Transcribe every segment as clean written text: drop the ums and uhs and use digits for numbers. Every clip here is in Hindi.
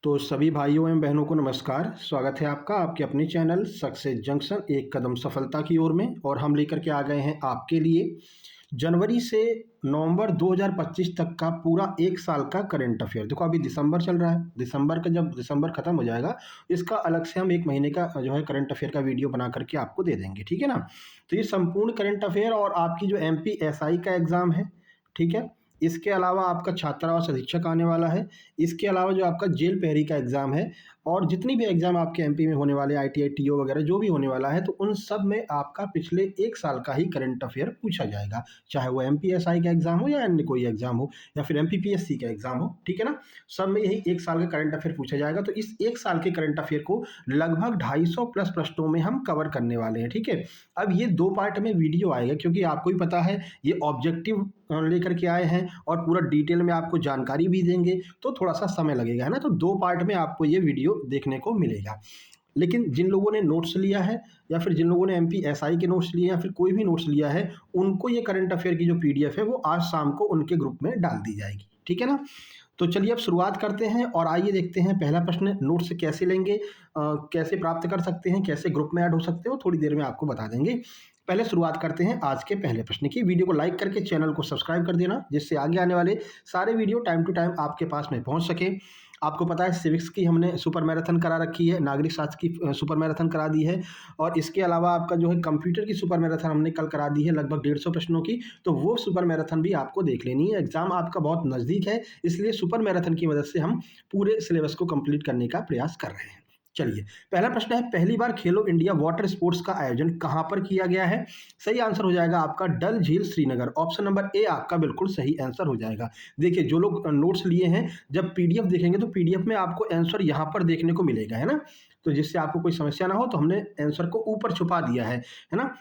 तो सभी भाइयों एवं बहनों को नमस्कार। स्वागत है आपका आपके अपने चैनल सक्सेस जंक्शन एक कदम सफलता की ओर में। और हम लेकर के आ गए हैं आपके लिए जनवरी से नवंबर 2025 तक का पूरा एक साल का करंट अफेयर। देखो अभी दिसंबर चल रहा है, दिसंबर का जब दिसंबर खत्म हो जाएगा इसका अलग से हम एक महीने का जो है करंट अफेयर का वीडियो बना करके आपको दे देंगे, ठीक है ना। तो ये संपूर्ण करंट अफेयर और आपकी जो MPSI का एग्ज़ाम है, ठीक है, इसके अलावा आपका छात्रावास अधीक्षक आने वाला है, इसके अलावा जो आपका जेल प्रहरी का एग्ज़ाम है और जितनी भी एग्ज़ाम आपके MP में होने वाले ITI TO वगैरह जो भी होने वाला है, तो उन सब में आपका पिछले एक साल का ही करंट अफेयर पूछा जाएगा, चाहे वो MPSI का एग्ज़ाम हो या अन्य कोई एग्ज़ाम हो या फिर MPPSC का एग्ज़ाम हो, ठीक है ना। सब में यही एक साल का करंट अफेयर पूछा जाएगा। तो इस एक साल के करंट अफेयर को लगभग 250 प्लस प्रश्नों में हम कवर करने वाले हैं, ठीक है। अब ये 2 पार्ट में वीडियो आएगा क्योंकि आपको ही पता है ये ऑब्जेक्टिव लेकर के आए हैं और पूरा डिटेल में आपको जानकारी भी देंगे, तो थोड़ा सा समय लगेगा, है ना। तो 2 पार्ट में आपको ये वीडियो देखने को मिलेगा। लेकिन जिन लोगों ने नोट्स लिया है या फिर जिन लोगों ने MPSI के नोट्स लिए या फिर कोई भी नोट्स लिया है, उनको ये करंट अफेयर की जो PDF है वो आज शाम को उनके ग्रुप में डाल दी जाएगी, ठीक है ना। तो चलिए अब शुरुआत करते हैं और आइए देखते हैं पहला प्रश्न नोट्स कैसे लेंगे, कैसे प्राप्त कर सकते हैं, कैसे ग्रुप में ऐड हो सकते हो, थोड़ी देर में आपको बता देंगे। पहले शुरुआत करते हैं आज के पहले प्रश्न की। वीडियो को लाइक करके चैनल को सब्सक्राइब कर देना जिससे आगे आने वाले सारे वीडियो टाइम टू टाइम आपके पास में पहुंच सके। आपको पता है सिविक्स की हमने सुपर मैराथन करा रखी है, नागरिक शास्त्र की सुपर मैराथन करा दी है और इसके अलावा आपका जो है कंप्यूटर की सुपर मैराथन हमने कल करा दी है लगभग 150 प्रश्नों की। तो वो सुपर मैराथन भी आपको देख लेनी है। एग्जाम आपका बहुत नज़दीक है, इसलिए सुपर मैराथन की मदद से हम पूरे सिलेबस को कंप्लीट करने का प्रयास कर रहे हैं। चलिए पहला प्रश्न है, पहली बार खेलो इंडिया वाटर स्पोर्ट्स का आयोजन कहां पर किया गया है। सही आंसर हो जाएगा आपका डल झील श्रीनगर। ऑप्शन नंबर ए आपका बिल्कुल सही आंसर हो जाएगा। देखिए जो लोग नोट्स लिए हैं जब PDF देखेंगे तो PDF में आपको आंसर यहां पर देखने को मिलेगा, है ना। तो जिससे आपको कोई समस्या ना हो तो हमने आंसर को ऊपर छुपा दिया है ना।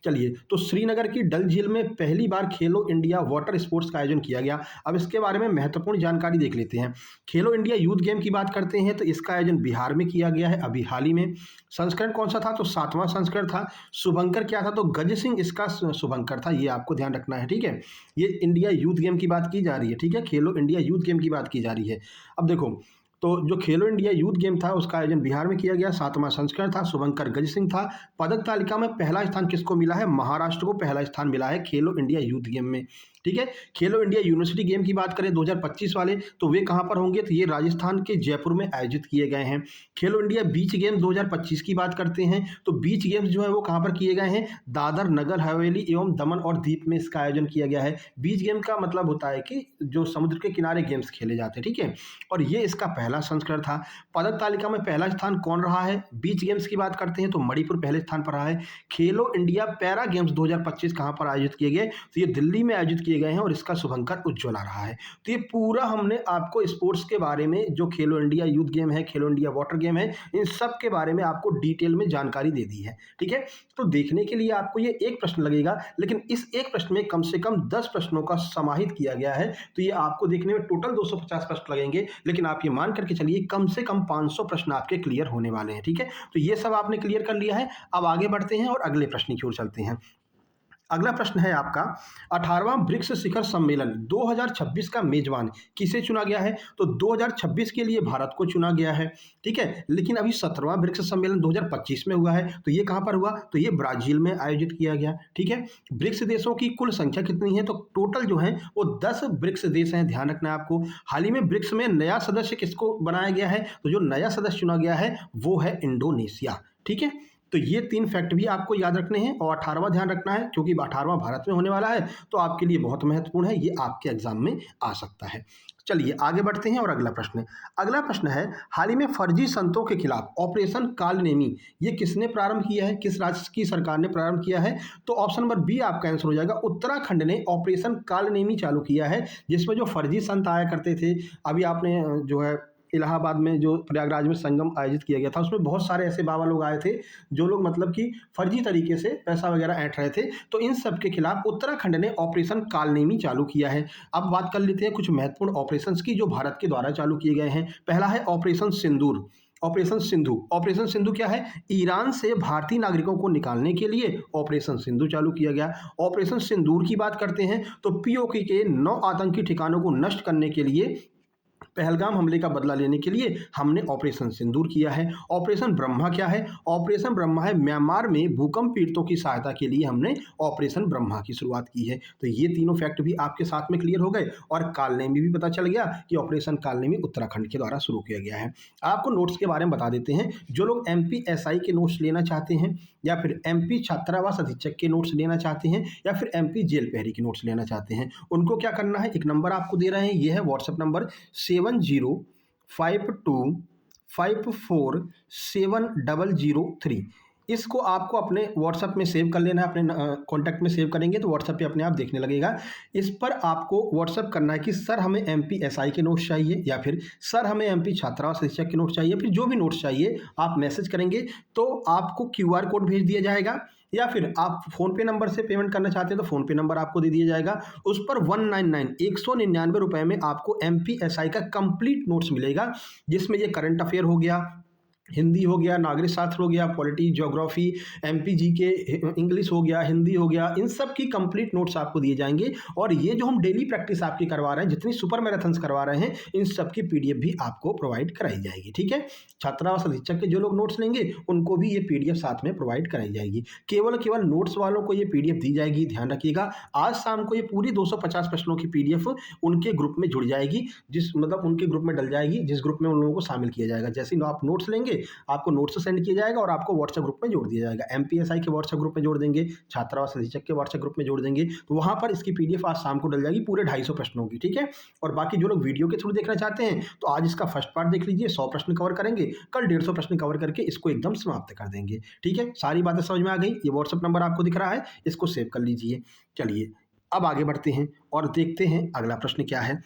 चलिए तो श्रीनगर की डल झील में पहली बार खेलो इंडिया वाटर स्पोर्ट्स का आयोजन किया गया। अब इसके बारे में महत्वपूर्ण जानकारी देख लेते हैं। खेलो इंडिया यूथ गेम की बात करते हैं तो इसका आयोजन बिहार में किया गया है अभी हाल ही में। संस्करण कौन सा था, तो 7वां संस्करण था। शुभंकर क्या था, तो गज सिंह इसका शुभंकर था, ये आपको ध्यान रखना है, ठीक है। ये इंडिया यूथ गेम की बात की जा रही है, ठीक है, खेलो इंडिया यूथ गेम की बात की जा रही है। अब देखो तो जो खेलो इंडिया यूथ गेम था उसका आयोजन बिहार में किया गया, 7वां संस्करण था, शुभंकर गज सिंह था। पदक तालिका में पहला स्थान किसको मिला है, महाराष्ट्र को पहला स्थान मिला है खेलो इंडिया यूथ गेम में, ठीक है। खेलो इंडिया यूनिवर्सिटी गेम की बात करें 2025 वाले, तो वे कहां पर होंगे, तो ये राजस्थान के जयपुर में आयोजित किए गए हैं। खेलो इंडिया बीच गेम 2025 की बात करते हैं तो बीच गेम्स जो है वो कहां पर किए गए हैं, दादर नगर हवेली एवं दमन और दीप में इसका आयोजन किया गया है। बीच गेम का मतलब होता है कि जो समुद्र के किनारे गेम्स खेले जाते हैं, ठीक है, और ये इसका पहला संस्करण था। पदक तालिका में पहला स्थान कौन रहा है, बीच गेम्स की बात करते हैं तो मणिपुर पहले स्थान पर रहा है। खेलो इंडिया पैरा गेम्स 2025 कहां पर आयोजित किए गए, तो ये दिल्ली में आयोजित किए गए हैं और इसका शुभंकर उज्ज्वला रहा है। तो ये पूरा हमने आपको स्पोर्ट्स के बारे में, जो खेलो इंडिया यूथ गेम है, खेलो इंडिया वाटर गेम है, इन सब के बारे में आपको डिटेल में जानकारी दे दी है, ठीक है। तो देखने के लिए आपको ये एक प्रश्न लगेगा, लेकिन इस एक प्रश्न में कम से कम 10 प्रश्नों का समाहित किया गया है। तो ये आपको देखने में टोटल 250 प्रश्न लगेंगे, लेकिन आप ये मान करके चलिए कम से कम 500 प्रश्न आपके क्लियर होने वाले हैं, ठीक है। तो ये सब आपने क्लियर कर लिया है। अब आगे बढ़ते हैं और अगले प्रश्न की ओर चलते हैं। अगला प्रश्न है आपका, 18वां ब्रिक्स शिखर सम्मेलन 2026 का मेजबान किसे चुना गया है, तो 2026 के लिए भारत को चुना गया है, ठीक है। लेकिन अभी 17वां ब्रिक्स सम्मेलन 2025 में हुआ है, तो ये कहां पर हुआ, तो ये ब्राजील में आयोजित किया गया, ठीक है। ब्रिक्स देशों की कुल संख्या कितनी है, तो टोटल जो है वो 10 ब्रिक्स देश हैं, ध्यान रखना है आपको। हाल ही में ब्रिक्स में नया सदस्य किसको बनाया गया है, तो जो नया सदस्य चुना गया है वो है इंडोनेशिया, ठीक है। तो ये 3 फैक्ट भी आपको याद रखने हैं और 18वां ध्यान रखना है क्योंकि 18वां भारत में होने वाला है, तो आपके लिए बहुत महत्वपूर्ण है, ये आपके एग्जाम में आ सकता है। चलिए आगे बढ़ते हैं और अगला प्रश्न है, हाल ही में फर्जी संतों के खिलाफ ऑपरेशन कालनेमी ये किसने प्रारंभ किया है, किस राज्य की सरकार ने प्रारंभ किया है, तो ऑप्शन नंबर बी आपका आंसर हो जाएगा, उत्तराखंड ने ऑपरेशन कालनेमी चालू किया है, जिसमें जो फर्जी संत आया करते थे। अभी आपने जो है इलाहाबाद में जो प्रयागराज में संगम आयोजित किया गया था उसमें बहुत सारे ऐसे बाबा लोग आए थे जो लोग मतलब कि फर्जी तरीके से पैसा वगैरह ऐंठ रहे थे। तो इन सब के खिलाफ उत्तराखंड ने ऑपरेशन कालनेमी चालू किया है। अब बात कर लेते हैं कुछ महत्वपूर्ण ऑपरेशंस की जो भारत के द्वारा चालू किए गए हैं। पहला है ऑपरेशन सिंदूर, ऑपरेशन सिंधु क्या है, ईरान से भारतीय नागरिकों को निकालने के लिए ऑपरेशन सिंधु चालू किया गया। ऑपरेशन सिंदूर की बात करते हैं तो POK के 9 आतंकी ठिकानों को नष्ट करने के लिए पहलगाम हमले का बदला लेने के लिए हमने ऑपरेशन सिंदूर किया है। ऑपरेशन ब्रह्मा क्या है? ऑपरेशन ब्रह्मा है म्यांमार में भूकंप पीड़ितों की सहायता के लिए हमने ऑपरेशन ब्रह्मा की शुरुआत की है। तो ये तीनों फैक्ट भी आपके साथ में क्लियर हो गए और कालनेमी भी पता चल गया कि ऑपरेशन कालनेमी उत्तराखंड के द्वारा शुरू किया गया है। आपको नोट्स के बारे में बता देते हैं। जो लोग एमपीएसआई के नोट्स लेना चाहते हैं या फिर एमपी छात्रावास अधीक्षक के नोट्स लेना चाहते हैं या फिर एमपी जेल प्रहरी के नोट्स लेना चाहते हैं, उनको क्या करना है, एक नंबर आपको दे रहे हैं, ये है व्हाट्सएप नंबर 7052547003। इसको आपको अपने व्हाट्सएप में सेव कर लेना है। अपने कॉन्टैक्ट में सेव करेंगे तो व्हाट्सएप पे अपने आप देखने लगेगा। इस पर आपको व्हाट्सएप करना है कि सर हमें एमपीएसआई के नोट्स चाहिए या फिर सर हमें एमपी छात्रावास शिक्षक के नोट्स चाहिए, फिर जो भी नोट्स चाहिए आप मैसेज करेंगे तो आपको क्यूआर कोड भेज दिया जाएगा या फिर आप फ़ोन पे नंबर से पेमेंट करना चाहते हैं तो फ़ोन पे नंबर आपको दे दिया जाएगा। उस पर 199 रुपये में आपको एमपीएसआई का कंप्लीट नोट्स मिलेगा, जिसमें ये करंट अफेयर हो गया, हिंदी हो गया, नागरिक शास्त्र हो गया, polity, geography, MP GK, English हो गया, हिंदी हो गया, इन सब की कंप्लीट नोट्स आपको दिए जाएंगे। और ये जो हम डेली प्रैक्टिस आपकी करवा रहे हैं, जितनी सुपर मैराथन्स करवा रहे हैं, इन सब की पीडीएफ भी आपको प्रोवाइड कराई जाएगी। ठीक है, छात्रावास अधीक्षक के जो लोग नोट्स लेंगे उनको भी ये पीडीएफ साथ में प्रोवाइड कराई जाएगी। केवल नोट्स वालों को ये पीडीएफ दी जाएगी, ध्यान रखिएगा। आज शाम को ये पूरी 250 प्रश्नों की पीडीएफ उनके ग्रुप में जुड़ जाएगी, उनके ग्रुप में डल जाएगी, जिस ग्रुप में उन लोगों को शामिल किया जाएगा। जैसे आप नोट्स लेंगे आपको नोट्स सेंड किया जाएगा और आपको व्हाट्सएप ग्रुप में जोड़ दिया जाएगा। एमपीएसआई के व्हाट्सएप ग्रुप में जोड़ देंगे, छात्रावास अधीक्षक के व्हाट्सएप ग्रुप में जोड़ देंगे, तो वहां पर इसकी पीडीएफ आज शाम को डल जाएगी पूरे 250 प्रश्नों की। ठीक है, और बाकी जो लोग वीडियो के थ्रू देखना चाहते हैं तो आज इसका फर्स्ट पार्ट देख लीजिए, 100 प्रश्न कवर करेंगे, कल 150 प्रश्न कवर करके इसको एकदम समाप्त कर देंगे। ठीक है, सारी बातें समझ में आ गई। ये व्हाट्सएप नंबर आपको दिख रहा है, इसको सेव कर लीजिए। चलिए अब आगे बढ़ते हैं और देखते हैं अगला प्रश्न क्या है।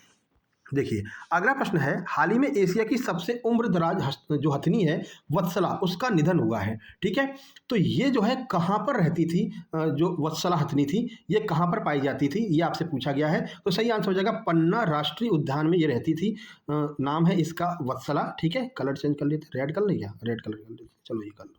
देखिए अगला प्रश्न है, हाल ही में एशिया की सबसे उम्रदराज जो हथनी है वत्सला, उसका निधन हुआ है। ठीक है, तो ये जो है कहाँ पर रहती थी, जो वत्सला हथनी थी ये कहाँ पर पाई जाती थी, ये आपसे पूछा गया है। तो सही आंसर हो जाएगा पन्ना राष्ट्रीय उद्यान में ये रहती थी। नाम है इसका वत्सला। ठीक है, कलर चेंज कर लेते, रेड कलर नहीं, क्या रेड कलर कर लेते, चलो ये कर लो।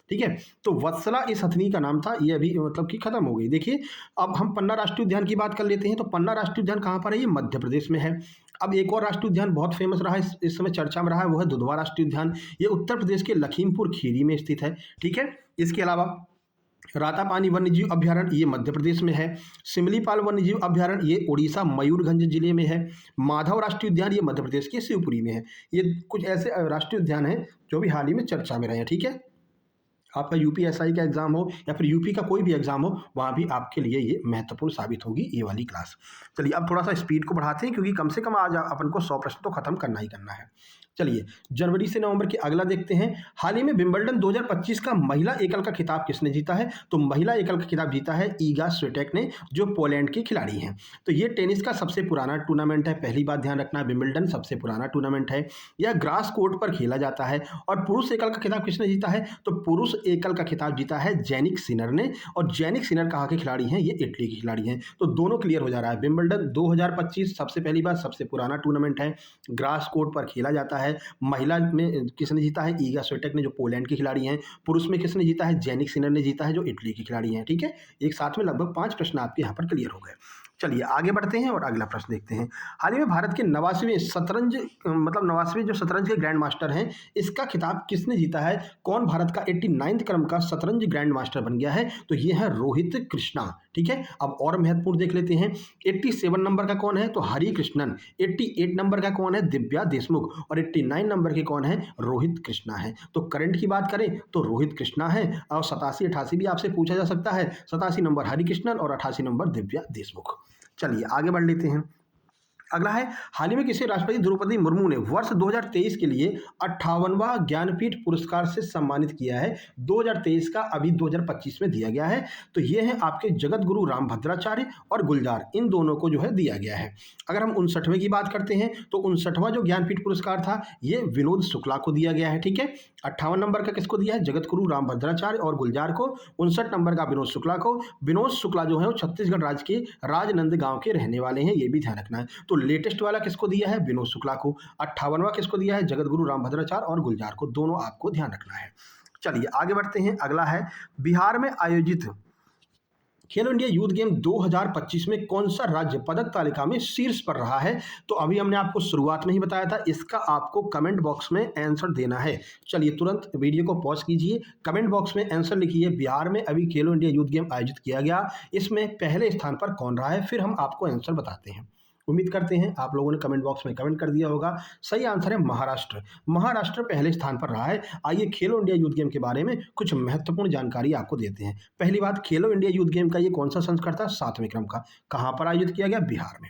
ठीक है, तो वत्सला इस हथनी का नाम था, ये अभी कि खत्म हो गई। देखिए अब हम पन्ना राष्ट्रीय उद्यान की बात कर लेते हैं। तो पन्ना राष्ट्रीय उद्यान कहाँ पर है, ये मध्य प्रदेश में है। अब एक और राष्ट्रीय उद्यान बहुत फेमस रहा है, इस समय चर्चा में रहा है, वो है दुधवा राष्ट्रीय उद्यान। ये उत्तर प्रदेश के लखीमपुर खीरी में स्थित है। ठीक है, इसके अलावा रातापानी वन्यजीव अभ्यारण्य ये मध्य प्रदेश में है। सिमलीपाल वन्यजीव अभ्यारण्य ये उड़ीसा मयूरभंज जिले में है। माधव राष्ट्रीय उद्यान ये मध्य प्रदेश के शिवपुरी में है। ये कुछ ऐसे राष्ट्रीय उद्यान हैं जो भी हाल ही में चर्चा में रहे हैं। ठीक है, आपका यूपीएसआई का एग्जाम हो या फिर यूपी का कोई भी एग्जाम हो, वहाँ भी आपके लिए ये महत्वपूर्ण साबित होगी ये वाली क्लास। चलिए अब थोड़ा सा स्पीड को बढ़ाते हैं, क्योंकि कम से कम आज अपन को 100 प्रश्न तो खत्म करना ही करना है। चलिए जनवरी से नवंबर की अगला देखते हैं। हाल ही में विंबलडन 2025 का महिला एकल का खिताब किसने जीता है? तो महिला एकल का खिताब जीता है ईगा स्विटेक ने, जो पोलैंड की खिलाड़ी हैं। तो ये टेनिस का सबसे पुराना टूर्नामेंट है, पहली बात ध्यान रखना, विंबलडन सबसे पुराना टूर्नामेंट है। यह ग्रास कोर्ट पर खेला जाता है। और पुरुष एकल का खिताब किसने जीता है? तो पुरुष एकल का खिताब जीता है जैनिक सिनर ने। और जैनिक सिनर कहाँ के खिलाड़ी हैं? ये इटली के खिलाड़ी हैं। तो दोनों क्लियर हो जा रहा है। विंबलडन 2025 सबसे पहली बात सबसे पुराना टूर्नामेंट है, ग्रास कोर्ट पर खेला जाता है। महिला में किसने जीता है? ईगा स्विटेक ने, जो पोलैंड के खिलाड़ी हैं। पुरुष में किसने जीता है? जैनिक सिनर ने जीता है, जो इटली के खिलाड़ी हैं। ठीक है, एक साथ में लगभग 5 प्रश्न आपके यहाँ पर क्लियर हो गए। चलिए आगे बढ़ते हैं और अगला प्रश्न देखते हैं। हाल ही में भारत के 89वें जो शतरंज के ग्रैंड मास्टर हैं, इसका खिताब किसने जीता है? कौन भारत का 89वें क्रम का शतरंज ग्रैंड मास्टर बन गया है? तो ये है रोहित कृष्णा। ठीक है, अब और महत्वपूर्ण देख लेते हैं। 87 नंबर का कौन है? तो हरि कृष्णन। 88 नंबर का कौन है? दिव्या देशमुख। और 89 नंबर के कौन है? रोहित कृष्णा है। तो करंट की बात करें तो रोहित कृष्णा है। और 87 88 भी आपसे पूछा जा सकता है। 87 नंबर हरि कृष्णन और 88 नंबर दिव्या देशमुख। चलिए आगे बढ़ लेते हैं। अगला है, हाल ही में किसे राष्ट्रपति द्रौपदी मुर्मू ने वर्ष 2023 के लिए 58वां ज्ञानपीठ पुरस्कार से सम्मानित किया है? 2023 का अभी 2025 में दिया गया है। तो ये है आपके जगत गुरु रामभद्राचार्य और गुलजार, इन दोनों को जो है दिया गया है। अगर हम 59वें की बात करते हैं तो 59वां जो ज्ञानपीठ पुरस्कार था ये विनोद शुक्ला को दिया गया है। ठीक है, 58 नंबर का किसको दिया है? जगत गुरु रामभद्राचार्य और गुलजार को। 59 नंबर का विनोद शुक्ला को। विनोद शुक्ला जो है वो छत्तीसगढ़ राज्य के राजनंद गांव के रहने वाले हैं, ये भी ध्यान रखना है। तो लेटेस्ट वाला किसको दिया है? विनोद शुक्ला को। 58वां किसको दिया है? जगत गुरु रामभद्राचार्य और गुलजार को। दोनों आपको ध्यान रखना है। चलिए आगे बढ़ते हैं। अगला है, बिहार में आयोजित खेलो इंडिया यूथ गेम 2025 में कौन सा राज्य पदक तालिका में शीर्ष पर रहा है? तो अभी हमने आपको शुरुआत में ही बताया था, इसका आपको कमेंट बॉक्स में आंसर देना है। चलिए तुरंत वीडियो को पॉज कीजिए, कमेंट बॉक्स में आंसर लिखिए। बिहार में अभी खेलो इंडिया यूथ गेम आयोजित किया गया, इसमें पहले स्थान पर कौन रहा है, फिर हम आपको आंसर बताते हैं। उम्मीद करते हैं आप लोगों ने कमेंट बॉक्स में कमेंट कर दिया होगा। सही आंसर है महाराष्ट्र। महाराष्ट्र पहले स्थान पर रहा है। आइए खेलो इंडिया यूथ गेम के बारे में कुछ महत्वपूर्ण जानकारी आपको देते हैं। पहली बात, खेलो इंडिया यूथ गेम का ये कौन सा संस्करण था? 7वें क्रम का। कहाँ पर आयोजित किया गया? बिहार में।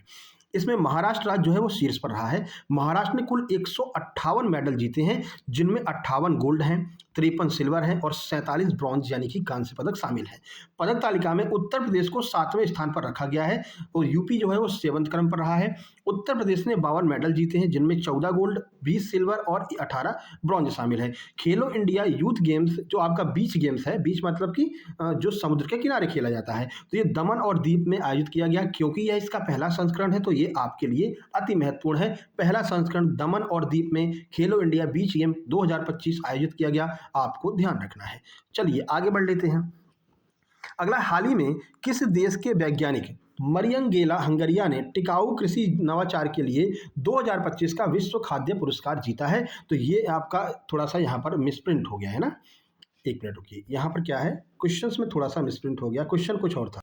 इसमें महाराष्ट्र राज्य जो है वो शीर्ष पर रहा है। महाराष्ट्र ने कुल 158 मेडल जीते हैं, जिनमें 58 गोल्ड हैं, 53 सिल्वर हैं और 47 ब्रॉन्ज यानी कि कांस्य पदक शामिल है। पदक तालिका में उत्तर प्रदेश को 7वें स्थान पर रखा गया है और यूपी जो है वो 7वें क्रम पर रहा है। उत्तर प्रदेश ने 52 मेडल जीते हैं, जिनमें 14 गोल्ड, 20 सिल्वर और 18 ब्रॉन्ज शामिल है। खेलो इंडिया यूथ गेम्स जो आपका बीच गेम्स है, बीच मतलब कि जो समुद्र के किनारे खेला जाता है, तो ये दमन और दीव में आयोजित किया गया। क्योंकि यह इसका पहला संस्करण है तो ये आपके लिए अति महत्वपूर्ण है। पहला संस्करण दमन और दीव में खेलो इंडिया बीच गेम 2025 आयोजित किया गया, आपको ध्यान रखना है। चलिए आगे बढ़ लेते हैं। अगला, हाल ही में किस देश के वैज्ञानिक मरियम गेला हंगरिया ने टिकाऊ कृषि नवाचार के लिए 2025 का विश्व खाद्य पुरस्कार जीता है? तो ये आपका थोड़ा सा यहाँ पर मिसप्रिंट हो गया है ना, एक मिनट रुकिए। यहाँ पर क्या है, क्वेश्चंस में थोड़ा सा मिसप्रिंट हो गया, क्वेश्चन कुछ और था।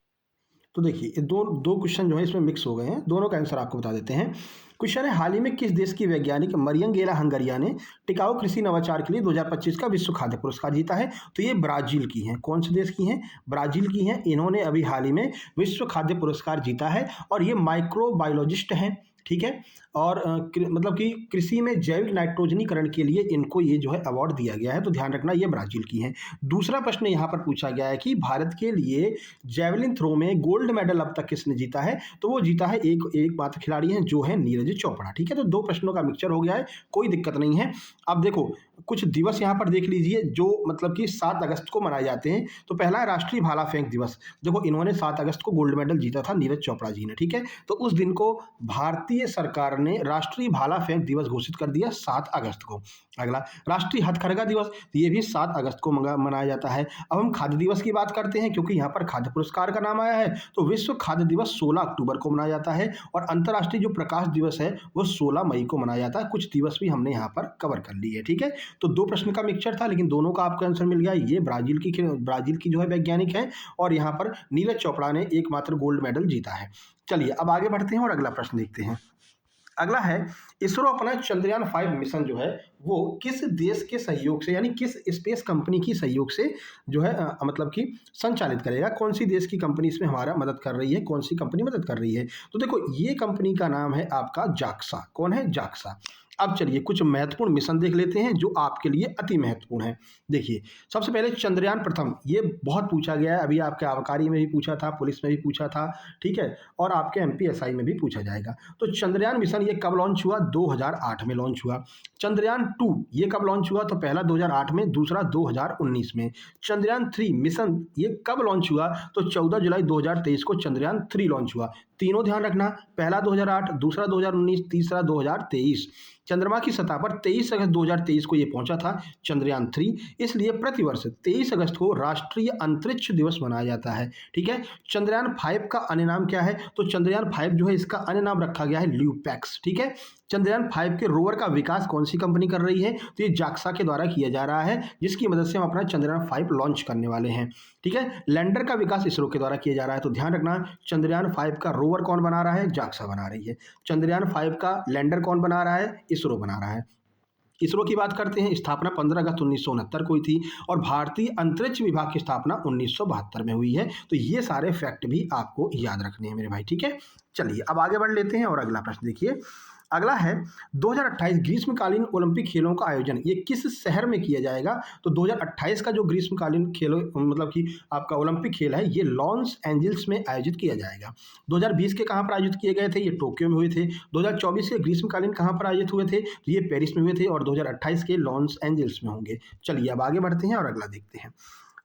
तो देखिए दो क्वेश्चन जो है इसमें मिक्स हो गए हैं, दोनों का आंसर आपको बता देते हैं। क्वेश्चन है, हाल ही में किस देश की वैज्ञानिक मरियम गेला हंगरिया ने टिकाऊ कृषि नवाचार के लिए 2025 का विश्व खाद्य पुरस्कार जीता है? तो ये ब्राजील की हैं। कौन से देश की हैं? ब्राजील की हैं। इन्होंने अभी हाल ही में विश्व खाद्य पुरस्कार जीता है और ये माइक्रोबायोलॉजिस्ट हैं, ठीक है। और मतलब कि कृषि में जैविक नाइट्रोजनीकरण के लिए इनको ये जो है अवार्ड दिया गया है, तो ध्यान रखना ये ब्राजील की हैं। दूसरा प्रश्न यहाँ पर पूछा गया है कि भारत के लिए जैवलिन थ्रो में गोल्ड मेडल अब तक किसने जीता है? तो वो जीता है एक मात्र खिलाड़ी हैं, जो है नीरज चोपड़ा, ठीक है। तो दो प्रश्नों का मिक्सचर हो गया है, कोई दिक्कत नहीं है। अब देखो कुछ दिवस यहाँ पर देख लीजिए जो मतलब कि 7 अगस्त को मनाए जाते हैं। तो पहला है राष्ट्रीय भाला फेंक दिवस। देखो इन्होंने 7 अगस्त को गोल्ड मेडल जीता था, नीरज चोपड़ा जी ने, ठीक है। तो उस दिन को भारतीय सरकार ने राष्ट्रीय भाला फेंक दिवस घोषित कर दिया 7 अगस्त को। अगला, राष्ट्रीय हथकरघा दिवस, तो ये भी 7 अगस्त को मनाया जाता है। अब हम खाद्य दिवस की बात करते हैं, क्योंकि यहाँ पर खाद्य पुरस्कार का नाम आया है। तो विश्व खाद्य दिवस 16 अक्टूबर को मनाया जाता है और अंतर्राष्ट्रीय जो प्रकाश दिवस है वो 16 मई को मनाया जाता है। कुछ दिवस भी हमने यहाँ पर कवर कर लिए, ठीक है। तो दो प्रश्न का मिक्सचर था, लेकिन दोनों का आपको आंसर मिल गया। ये ब्राजील की जो है वैज्ञानिक है और यहाँ पर नीरज चोपड़ा ने एकमात्र गोल्ड मेडल जीता है। चलिए अब आगे बढ़ते हैं और अगला प्रश्न देखते हैं। अगला है, इसरो अपना चंद्रयान 5 मिशन जो है वो किस देश के सहयोग से, यानी किस स्पेस कंपनी की सहयोग से जो है मतलब कि संचालित करेगा? कौन सी देश की कंपनी इसमें हमारा मदद कर रही है, कौन सी कंपनी मदद कर रही है? तो देखो ये कंपनी का नाम है आपका जाक्सा। कौन है? जाक्सा। अब चलिए कुछ महत्वपूर्ण मिशन देख लेते हैं जो आपके लिए अति महत्वपूर्ण है। देखिए सबसे पहले चंद्रयान प्रथम, ये बहुत पूछा गया है, अभी आपके आबकारी में भी पूछा था, पुलिस में भी पूछा था, ठीक है, और आपके MPSI में भी पूछा जाएगा। तो चंद्रयान मिशन ये कब लॉन्च हुआ? 2008 में लॉन्च हुआ। चंद्रयान 2 ये कब लॉन्च हुआ? तो पहला 2008 में, दूसरा 2019 में। चंद्रयान 3 मिशन ये कब लॉन्च हुआ? तो 14 जुलाई 2023 को चंद्रयान 3 लॉन्च हुआ। तीनों ध्यान रखना, पहला 2008, दूसरा 2019, तीसरा 2023। चंद्रमा की सतह पर 23 अगस्त 2023 को ये पहुंचा था चंद्रयान 3। इसलिए प्रतिवर्ष 23 अगस्त को राष्ट्रीय अंतरिक्ष दिवस मनाया जाता है, ठीक है। चंद्रयान 5 का अन्य नाम क्या है? तो चंद्रयान 5 जो है इसका अन्य नाम रखा गया है ल्यूपैक्स, ठीक है। चंद्रयान 5 के रोवर का विकास कौन सी कंपनी कर रही है? तो ये जाक्सा के द्वारा किया जा रहा है, जिसकी मदद से हम अपना चंद्रयान 5 लॉन्च करने वाले हैं, ठीक है। लैंडर का विकास इसरो के द्वारा किया जा रहा है। तो ध्यान रखना, चंद्रयान 5 का रोवर कौन बना रहा है? जाक्सा बना रही है। चंद्रयान 5 का लैंडर कौन बना रहा है? इसरो बना रहा है। इसरो की बात करते हैं, स्थापना 15 अगस्त 1969 को हुई थी और भारतीय अंतरिक्ष विभाग की स्थापना 1972 में हुई है। तो ये सारे फैक्ट भी आपको याद रखने हैं मेरे भाई, ठीक है। चलिए अब आगे बढ़ लेते हैं और अगला प्रश्न देखिए। अगला है, 2028 ग्रीष्मकालीन ओलंपिक खेलों का आयोजन ये किस शहर में किया जाएगा? तो 2028 का जो ग्रीष्मकालीन खेलों मतलब कि आपका ओलंपिक खेल है ये लॉस एंजल्स में आयोजित किया जाएगा। 2020 के कहाँ पर आयोजित किए गए थे? ये टोक्यो में हुए थे। 2024 के ग्रीष्मकालीन कहाँ पर आयोजित हुए थे? तो ये पेरिस में हुए थे और 2028 के लॉस एंजल्स में होंगे। चलिए अब आगे बढ़ते हैं और अगला देखते हैं।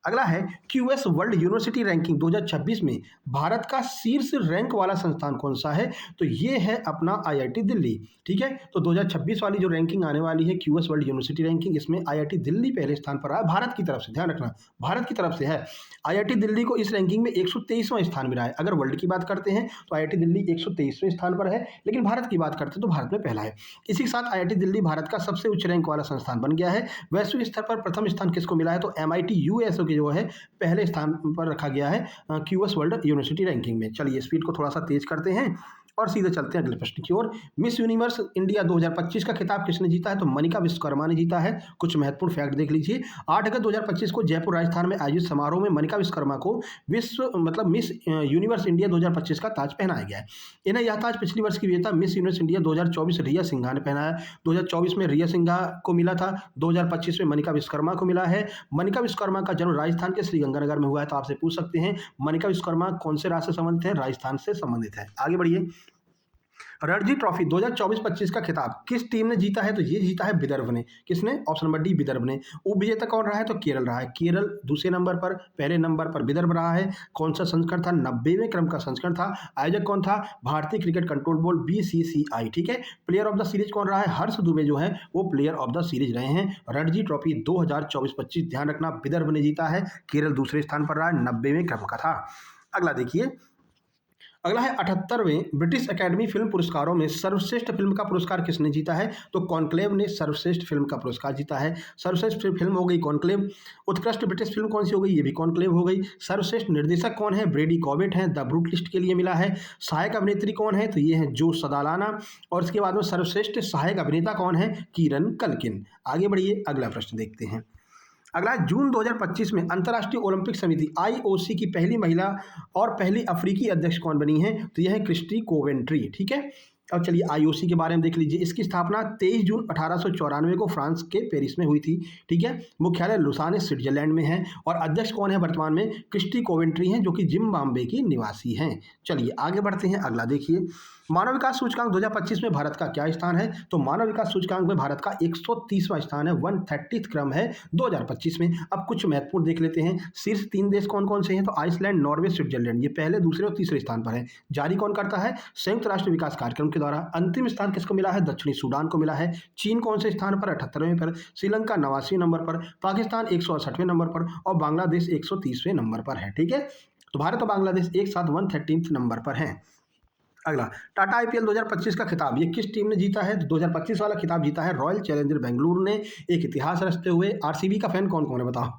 अगला है क्यूएस वर्ल्ड यूनिवर्सिटी रैंकिंग 2026 में भारत का शीर्ष रैंक वाला संस्थान कौन सा है? तो ये है अपना आईआईटी दिल्ली। ठीक है, तो 2026 वाली जो रैंकिंग आने वाली है क्यूएस वर्ल्ड यूनिवर्सिटी रैंकिंग, इसमें आईआईटी दिल्ली पहले स्थान पर रहा है भारत की तरफ से, ध्यान रखना भारत की तरफ से है। आईआईटी दिल्ली को इस रैंकिंग में 123वां स्थान मिला है। अगर वर्ल्ड की बात करते हैं तो आईआईटी दिल्ली 123वें स्थान पर है, लेकिन भारत की बात करते हैं तो भारत में पहला है। इसी के साथ आईआईटी दिल्ली भारत का सबसे उच्च रैंक वाला संस्थान बन गया है। वैश्विक स्तर पर प्रथम स्थान किसको मिला है? तो एमआईटी यूएसओ के जो है पहले स्थान पर रखा गया है क्यूएस वर्ल्ड यूनिवर्सिटी रैंकिंग में। चलिए स्पीड को थोड़ा सा तेज करते हैं और सीधे चलते हैं अगले प्रश्न की ओर। मिस यूनिवर्स इंडिया 2025 का खिताब किसने जीता है? तो मनिका विश्वकर्मा ने जीता है। कुछ महत्वपूर्ण फैक्ट देख लीजिए। 8 अगस्त 2025 को जयपुर राजस्थान में आयोजित समारोह में मनिका विश्वकर्मा को मिस यूनिवर्स इंडिया 2025 का ताज पहनाया गया है। इन्हें यह ताज पिछली वर्ष की विजेता मिस यूनिवर्स इंडिया 2024 रिया सिंघा ने पहनाया। 2024 में रिया सिंघा को मिला था, 2025 में मनिका विश्वकर्मा को मिला है। मनिका विश्वकर्मा का जन्म राजस्थान के श्रीगंगानगर में हुआ है। तो आपसे पूछ सकते हैं मनिका विश्वकर्मा कौन से राज्य से संबंधित है? राजस्थान से संबंधित है। आगे बढ़िए। रणजी ट्रॉफी 2024-25 का खिताब किस टीम ने जीता है? तो ये जीता है विदर्भ ने। किसने? ऑप्शन नंबर डी विदर्भ ने। उपविजेता कौन रहा है? तो केरल रहा है। केरल दूसरे नंबर पर, पहले नंबर पर विदर्भ रहा है। कौन सा संस्करण था? 90वें क्रम का संस्करण था। आयोजक कौन था? भारतीय क्रिकेट कंट्रोल बोर्ड बीसीसीआई। ठीक है। प्लेयर ऑफ द सीरीज कौन रहा है? हर्ष दुबे जो है वो प्लेयर ऑफ द सीरीज रहे हैं। रणजी ट्रॉफी 2024-25 ध्यान रखना विदर्भ ने जीता है, केरल दूसरे स्थान पर रहा है, 90वें क्रम का था। अगला देखिए, अगला है 78वें ब्रिटिश एकेडमी फिल्म पुरस्कारों में सर्वश्रेष्ठ फिल्म का पुरस्कार किसने जीता है? तो कॉन्क्लेव ने सर्वश्रेष्ठ फिल्म का पुरस्कार जीता है। सर्वश्रेष्ठ फिल्म हो गई कॉन्क्लेव। उत्कृष्ट ब्रिटिश फिल्म कौन सी हो गई? ये भी कॉन्क्लेव हो गई। सर्वश्रेष्ठ निर्देशक कौन है? ब्रेडी कॉबेट हैं, द ब्रूट लिस्ट के लिए मिला है। सहायक अभिनेत्री कौन है? तो ये है जो सदालाना। और इसके बाद में सर्वश्रेष्ठ सहायक अभिनेता कौन है? Kieron Culkin. आगे बढ़िए, अगला प्रश्न देखते हैं। अगला, जून 2025 में अंतर्राष्ट्रीय ओलंपिक समिति आईओसी की पहली महिला और पहली अफ्रीकी अध्यक्ष कौन बनी है? तो यह है क्रिस्टी कोवेंट्री। ठीक है। अब चलिए आईओसी के बारे में देख लीजिए। इसकी स्थापना 23 जून 1894 को फ्रांस के पेरिस में हुई थी। ठीक है। मुख्यालय लुसाने स्विट्जरलैंड में है और अध्यक्ष कौन है वर्तमान में? क्रिस्टी कोवेंट्री हैं, जो कि जिम्बाब्वे की निवासी हैं। चलिए आगे बढ़ते हैं। अगला देखिए, मानव विकास सूचकांक 2025 में भारत का क्या स्थान है? तो मानव विकास सूचकांक में भारत का 130वां स्थान है, 130th क्रम है 2025 में। अब कुछ महत्वपूर्ण देख लेते हैं। शीर्ष 3 देश कौन कौन से हैं? तो आइसलैंड, नॉर्वे, स्विट्जरलैंड, ये पहले, दूसरे और तीसरे स्थान पर है। जारी कौन करता है? संयुक्त राष्ट्र विकास कार्यक्रम के द्वारा। अंतिम स्थान किसको मिला है? दक्षिणी सूडान को मिला है। चीन कौन से स्थान पर? 78वें पर। श्रीलंका 89वें नंबर पर। पाकिस्तान 168वें नंबर पर और बांग्लादेश 130वें नंबर पर है। ठीक है। तो भारत और बांग्लादेश एक साथ 113th नंबर पर हैं। अगला, टाटा आईपीएल 2025 का खिताब ये किस टीम ने जीता है? तो 2025 वाला खिताब जीता है रॉयल चैलेंजर बेंगलुरु ने। एक इतिहास रचते हुए। आरसीबी का फैन कौन कौन है बताओ?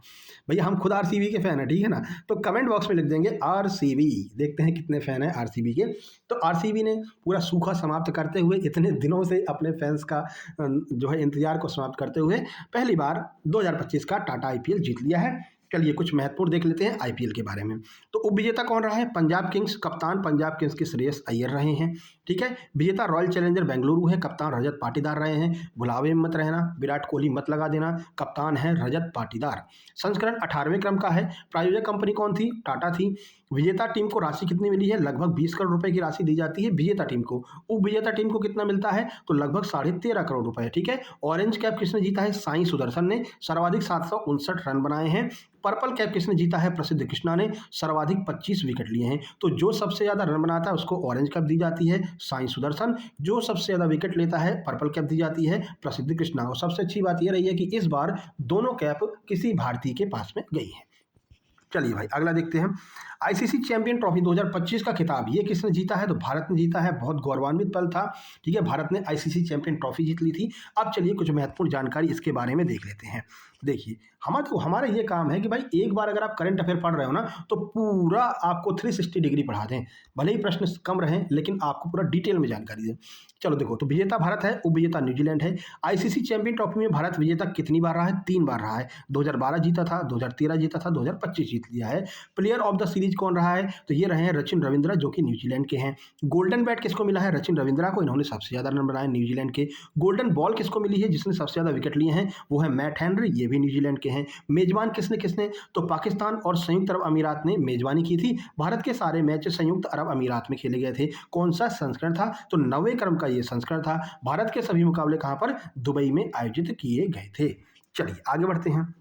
भैया हम खुद आरसीबी के फैन है, ठीक है ना। तो कमेंट बॉक्स में लिख देंगे आरसीबी। देखते हैं कितने फैन हैं आरसीबी के। तो आरसीबी ने पूरा सूखा समाप्त करते हुए, इतने दिनों से अपने फैंस का जो है इंतजार को समाप्त करते हुए पहली बार 2025 का टाटा आईपीएल जीत लिया है। चलिए कुछ महत्वपूर्ण देख लेते हैं आईपीएल के बारे में। तो उपविजेता कौन रहा है? पंजाब किंग्स। कप्तान पंजाब किंग्स के श्रेयस अय्यर रहे हैं। ठीक है। विजेता रॉयल चैलेंजर बेंगलुरु है, कप्तान रजत पाटीदार रहे हैं। भुलावे में मत रहना, विराट कोहली मत लगा देना, कप्तान है रजत पाटीदार। संस्करण 18वें क्रम का है। प्रायोजक कंपनी कौन थी? टाटा थी। विजेता टीम को राशि कितनी मिली है? लगभग 20 करोड़ रुपए की राशि दी जाती है विजेता टीम को। उपविजेता टीम को कितना मिलता है? तो लगभग 13.5 करोड़ रुपए। ठीक है। ऑरेंज कैप किसने जीता है? साई सुदर्शन ने। सर्वाधिक 759 रन बनाए हैं। पर्पल कैप किसने जीता है? प्रसिद्ध कृष्णा ने। सर्वाधिक 25 विकेट लिए हैं। तो जो सबसे ज्यादा रन बनाता है उसको ऑरेंज कैप दी जाती है, साई सुदर्शन। जो सबसे ज्यादा विकेट लेता है पर्पल कैप दी जाती है, प्रसिद्ध कृष्णा। और सबसे अच्छी बात यह रही है कि इस बार दोनों कैप किसी भारतीय के पास में गई है। चलिए भाई अगला देखते हैं। आईसीसी चैंपियन ट्रॉफी 2025 का खिताब ये किसने जीता है? तो भारत ने जीता है। बहुत गौरवान्वित पल था। ठीक है। भारत ने आईसीसी चैंपियन ट्रॉफी जीत ली थी। अब चलिए कुछ महत्वपूर्ण जानकारी इसके बारे में देख लेते हैं। देखिए हमारा ये काम है कि भाई एक बार अगर आप करंट अफेयर पढ़ रहे हो ना तो पूरा आपको 360 डिग्री पढ़ा दें। भले ही प्रश्न कम रहें लेकिन आपको पूरा डिटेल में जानकारी दें। चलो देखो, तो विजेता भारत है, उपविजेता न्यूजीलैंड है। आईसीसी चैंपियन ट्रॉफी में भारत विजेता कितनी बार रहा है? 3 बार रहा है। 2012 जीता था, 2013 जीता था, 2025 जीत लिया है। प्लेयर ऑफ द सीरीज कौन रहा है? तो ये रहे हैं रचिन रविंद्रा, जो कि न्यूजीलैंड के हैं। गोल्डन बैट किसको मिला है? रचिन रविंद्रा को। इन्होंने सबसे ज्यादा रन बनाए न्यूजीलैंड के। गोल्डन बॉल किसको मिली है? जिसने सबसे ज्यादा विकेट लिए हैं वो है मैट हेनरी, ये भी न्यूजीलैंड के हैं। मेजबान किसने किसने? तो पाकिस्तान और संयुक्त अरब अमीरात ने मेजबानी की थी। भारत के सारे मैच संयुक्त अरब अमीरात में खेले गए थे। कौन सा संस्करण था? तो 90वें क्रम का ये संस्करण था। भारत के सभी मुकाबले कहां पर? दुबई में आयोजित किए गए थे। चलिए आगे बढ़ते हैं।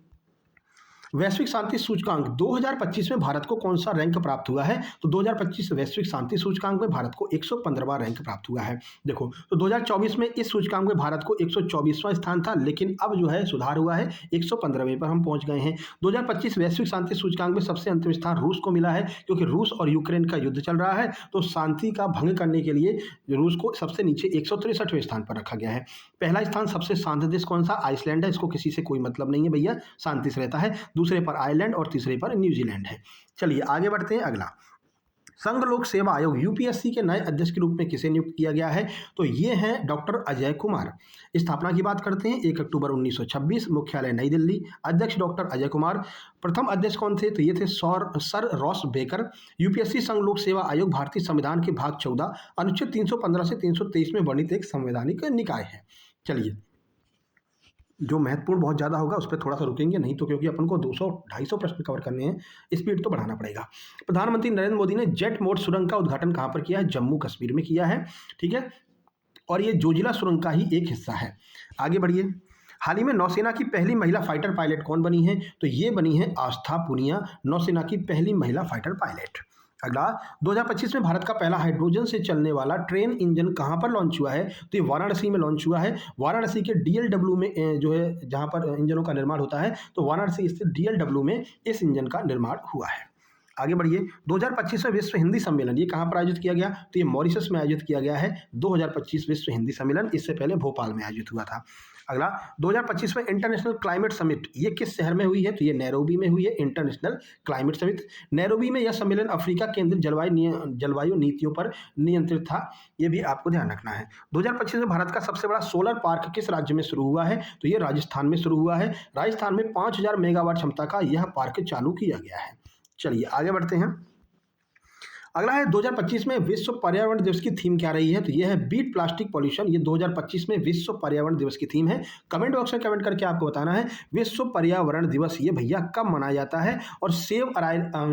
वैश्विक शांति सूचकांक 2025 में भारत को कौन सा रैंक प्राप्त हुआ है? तो 2025 वैश्विक शांति सूचकांक में भारत को 115वां रैंक प्राप्त हुआ है। देखो, तो 2024 में इस सूचकांक में भारत को 124वां स्थान था, लेकिन अब जो है सुधार हुआ है, 115वें पर हम पहुंच गए हैं। 2025 वैश्विक शांति सूचकांक में सबसे अंतिम स्थान रूस को मिला है, क्योंकि रूस और यूक्रेन का युद्ध चल रहा है, तो शांति का भंग करने के लिए रूस को सबसे नीचे 163वें स्थान पर रखा गया है। पहला स्थान सबसे शांत देश कौन सा? आइसलैंड है, इसको किसी से कोई मतलब नहीं है भैया, शांति से रहता है। दूसरे पर आयरलैंड और तीसरे पर न्यूजीलैंड है। चलिए आगे बढ़ते हैं। अगला, संघ लोक सेवा आयोग यूपीएससी के नए अध्यक्ष के रूप में किसे नियुक्त किया गया है? तो ये हैं डॉक्टर अजय कुमार। स्थापना की बात करते हैं, 1 अक्टूबर 1926, मुख्यालय नई दिल्ली। अध्यक्ष डॉक्टर अजय कुमार। प्रथम अध्यक्ष कौन थे? तो ये थे सर रॉस बेकर। यूपीएससी संघ लोक सेवा आयोग भारतीय संविधान के भाग 14 अनुच्छेद 315 से 323 में वर्णित एक संवैधानिक निकाय है। चलिए, जो महत्वपूर्ण बहुत ज़्यादा होगा उस पर थोड़ा सा रुकेंगे, नहीं तो क्योंकि अपन को 200-250 प्रश्न कवर करने हैं, स्पीड तो बढ़ाना पड़ेगा। प्रधानमंत्री नरेंद्र मोदी ने जेट मोड सुरंग का उद्घाटन कहाँ पर किया है? जम्मू कश्मीर में किया है, ठीक है, और ये जोजिला सुरंग का ही एक हिस्सा है। आगे बढ़िए। हाल ही में नौसेना की पहली महिला फाइटर पायलट कौन बनी है? तो ये बनी है आस्था पुनिया, नौसेना की पहली महिला फाइटर पायलट। अगला, 2025 में भारत का पहला हाइड्रोजन से चलने वाला ट्रेन इंजन कहाँ पर लॉन्च हुआ है? तो ये वाराणसी में लॉन्च हुआ है। वाराणसी के डीएलडब्ल्यू में जो है, जहाँ पर इंजनों का निर्माण होता है, तो वाराणसी स्थित डीएलडब्ल्यू में इस इंजन का निर्माण हुआ है। आगे बढ़िए। 2025 में विश्व हिंदी सम्मेलन ये कहाँ पर आयोजित किया गया? तो ये मॉरिशस में आयोजित किया गया है। 2025 विश्व हिंदी सम्मेलन, इससे पहले भोपाल में आयोजित हुआ था। अगला, 2025 में इंटरनेशनल क्लाइमेट समिट ये किस शहर में हुई है? तो ये नैरोबी में हुई है, इंटरनेशनल क्लाइमेट समिट। नैरोबी में यह सम्मेलन अफ्रीका केंद्रित जलवायु नीतियों पर नियंत्रित था, ये भी आपको ध्यान रखना है। 2025 में भारत का सबसे बड़ा सोलर पार्क किस राज्य में शुरू हुआ है? तो ये राजस्थान में शुरू हुआ है। राजस्थान में 5000 मेगावाट क्षमता का यह पार्क चालू किया गया है। चलिए आगे बढ़ते हैं। अगला है 2025 में विश्व पर्यावरण दिवस की थीम क्या रही है? तो ये है बीट प्लास्टिक पॉल्यूशन। ये 2025 में विश्व पर्यावरण दिवस की थीम है। कमेंट बॉक्स में कमेंट करके आपको बताना है विश्व पर्यावरण दिवस ये भैया कब मनाया जाता है। और सेव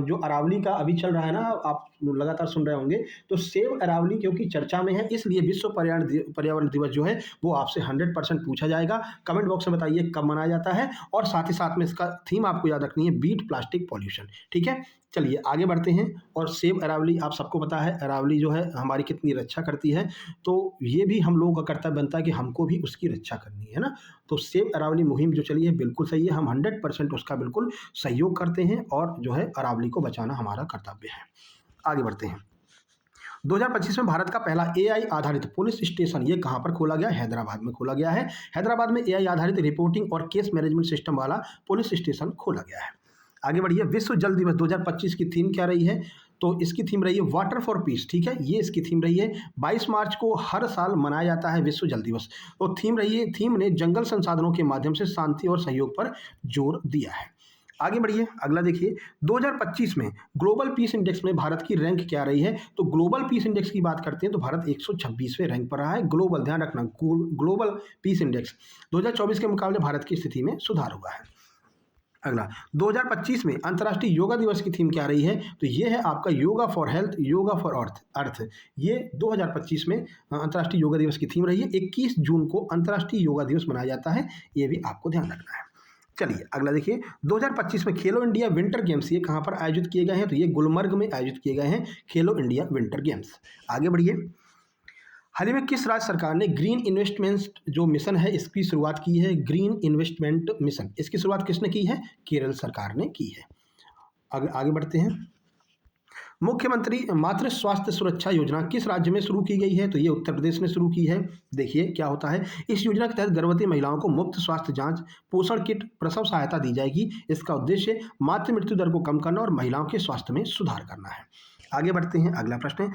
जो अरावली का अभी चल रहा है ना, आप लगातार सुन रहे होंगे, तो सेव अरावली क्योंकि चर्चा में है, इसलिए विश्व पर्यावरण दिवस जो है वो आपसे 100% पूछा जाएगा। कमेंट बॉक्स में बताइए कब मनाया जाता है, और साथ ही साथ में इसका थीम आपको याद रखनी है, बीट प्लास्टिक पॉल्यूशन, ठीक है। चलिए आगे बढ़ते हैं। और सेव अरावली आप सबको पता है, अरावली जो है हमारी कितनी रक्षा करती है, तो ये भी हम लोगों का कर्तव्य बनता है कि हमको भी उसकी रक्षा करनी है ना। तो सेव अरावली मुहिम जो चली है बिल्कुल सही है, हम 100% उसका बिल्कुल सहयोग करते हैं, और जो है अरावली को बचाना हमारा कर्तव्य है। आगे बढ़ते हैं। 2025 में भारत का पहला AI आधारित पुलिस स्टेशन ये कहाँ पर खोला गया? हैदराबाद में खोला गया है। हैदराबाद में AI आधारित रिपोर्टिंग और केस मैनेजमेंट सिस्टम वाला पुलिस स्टेशन खोला गया है। आगे बढ़िए। विश्व जल दिवस 2025 की थीम क्या रही है? तो इसकी थीम रही है वाटर फॉर पीस, ठीक है, ये इसकी थीम रही है। 22 मार्च को हर साल मनाया जाता है विश्व जल दिवस। तो थीम ने जंगल संसाधनों के माध्यम से शांति और सहयोग पर जोर दिया है। आगे बढ़िए। अगला देखिए, 2025 में ग्लोबल पीस इंडेक्स में भारत की रैंक क्या रही है? तो ग्लोबल पीस इंडेक्स की बात करते हैं तो भारत 126वें रैंक पर रहा है। ग्लोबल, ध्यान रखना, ग्लोबल पीस इंडेक्स 2024 के मुकाबले भारत की स्थिति में सुधार हुआ है। अगला, 2025 में अंतर्राष्ट्रीय योगा दिवस की थीम क्या रही है? तो ये है आपका yoga for health, yoga for earth. ये 2025 में अंतर्राष्ट्रीय योगा दिवस की थीम रही है। 21 जून को अंतर्राष्ट्रीय योगा दिवस मनाया जाता है, ये भी आपको ध्यान रखना है। चलिए अगला देखिए। 2025 में खेलो इंडिया विंटर गेम्स ये कहाँ पर आयोजित किए गए हैं? तो ये गुलमर्ग में आयोजित किए गए हैं, खेलो इंडिया विंटर गेम्स। आगे बढ़िए। हाल ही में किस राज्य सरकार ने ग्रीन इन्वेस्टमेंट जो मिशन है इसकी शुरुआत की है? ग्रीन इन्वेस्टमेंट मिशन, इसकी शुरुआत किसने की है? केरल सरकार ने की है। आगे बढ़ते हैं। मुख्यमंत्री मातृ स्वास्थ्य सुरक्षा योजना किस राज्य में शुरू की गई है? तो ये उत्तर प्रदेश ने शुरू की है। देखिए क्या होता है, इस योजना के तहत गर्भवती महिलाओं को मुफ्त स्वास्थ्य जांच, पोषण किट, प्रसव सहायता दी जाएगी। इसका उद्देश्य मातृ मृत्यु दर को कम करना और महिलाओं के स्वास्थ्य में सुधार करना है। आगे बढ़ते हैं। अगला प्रश्न है,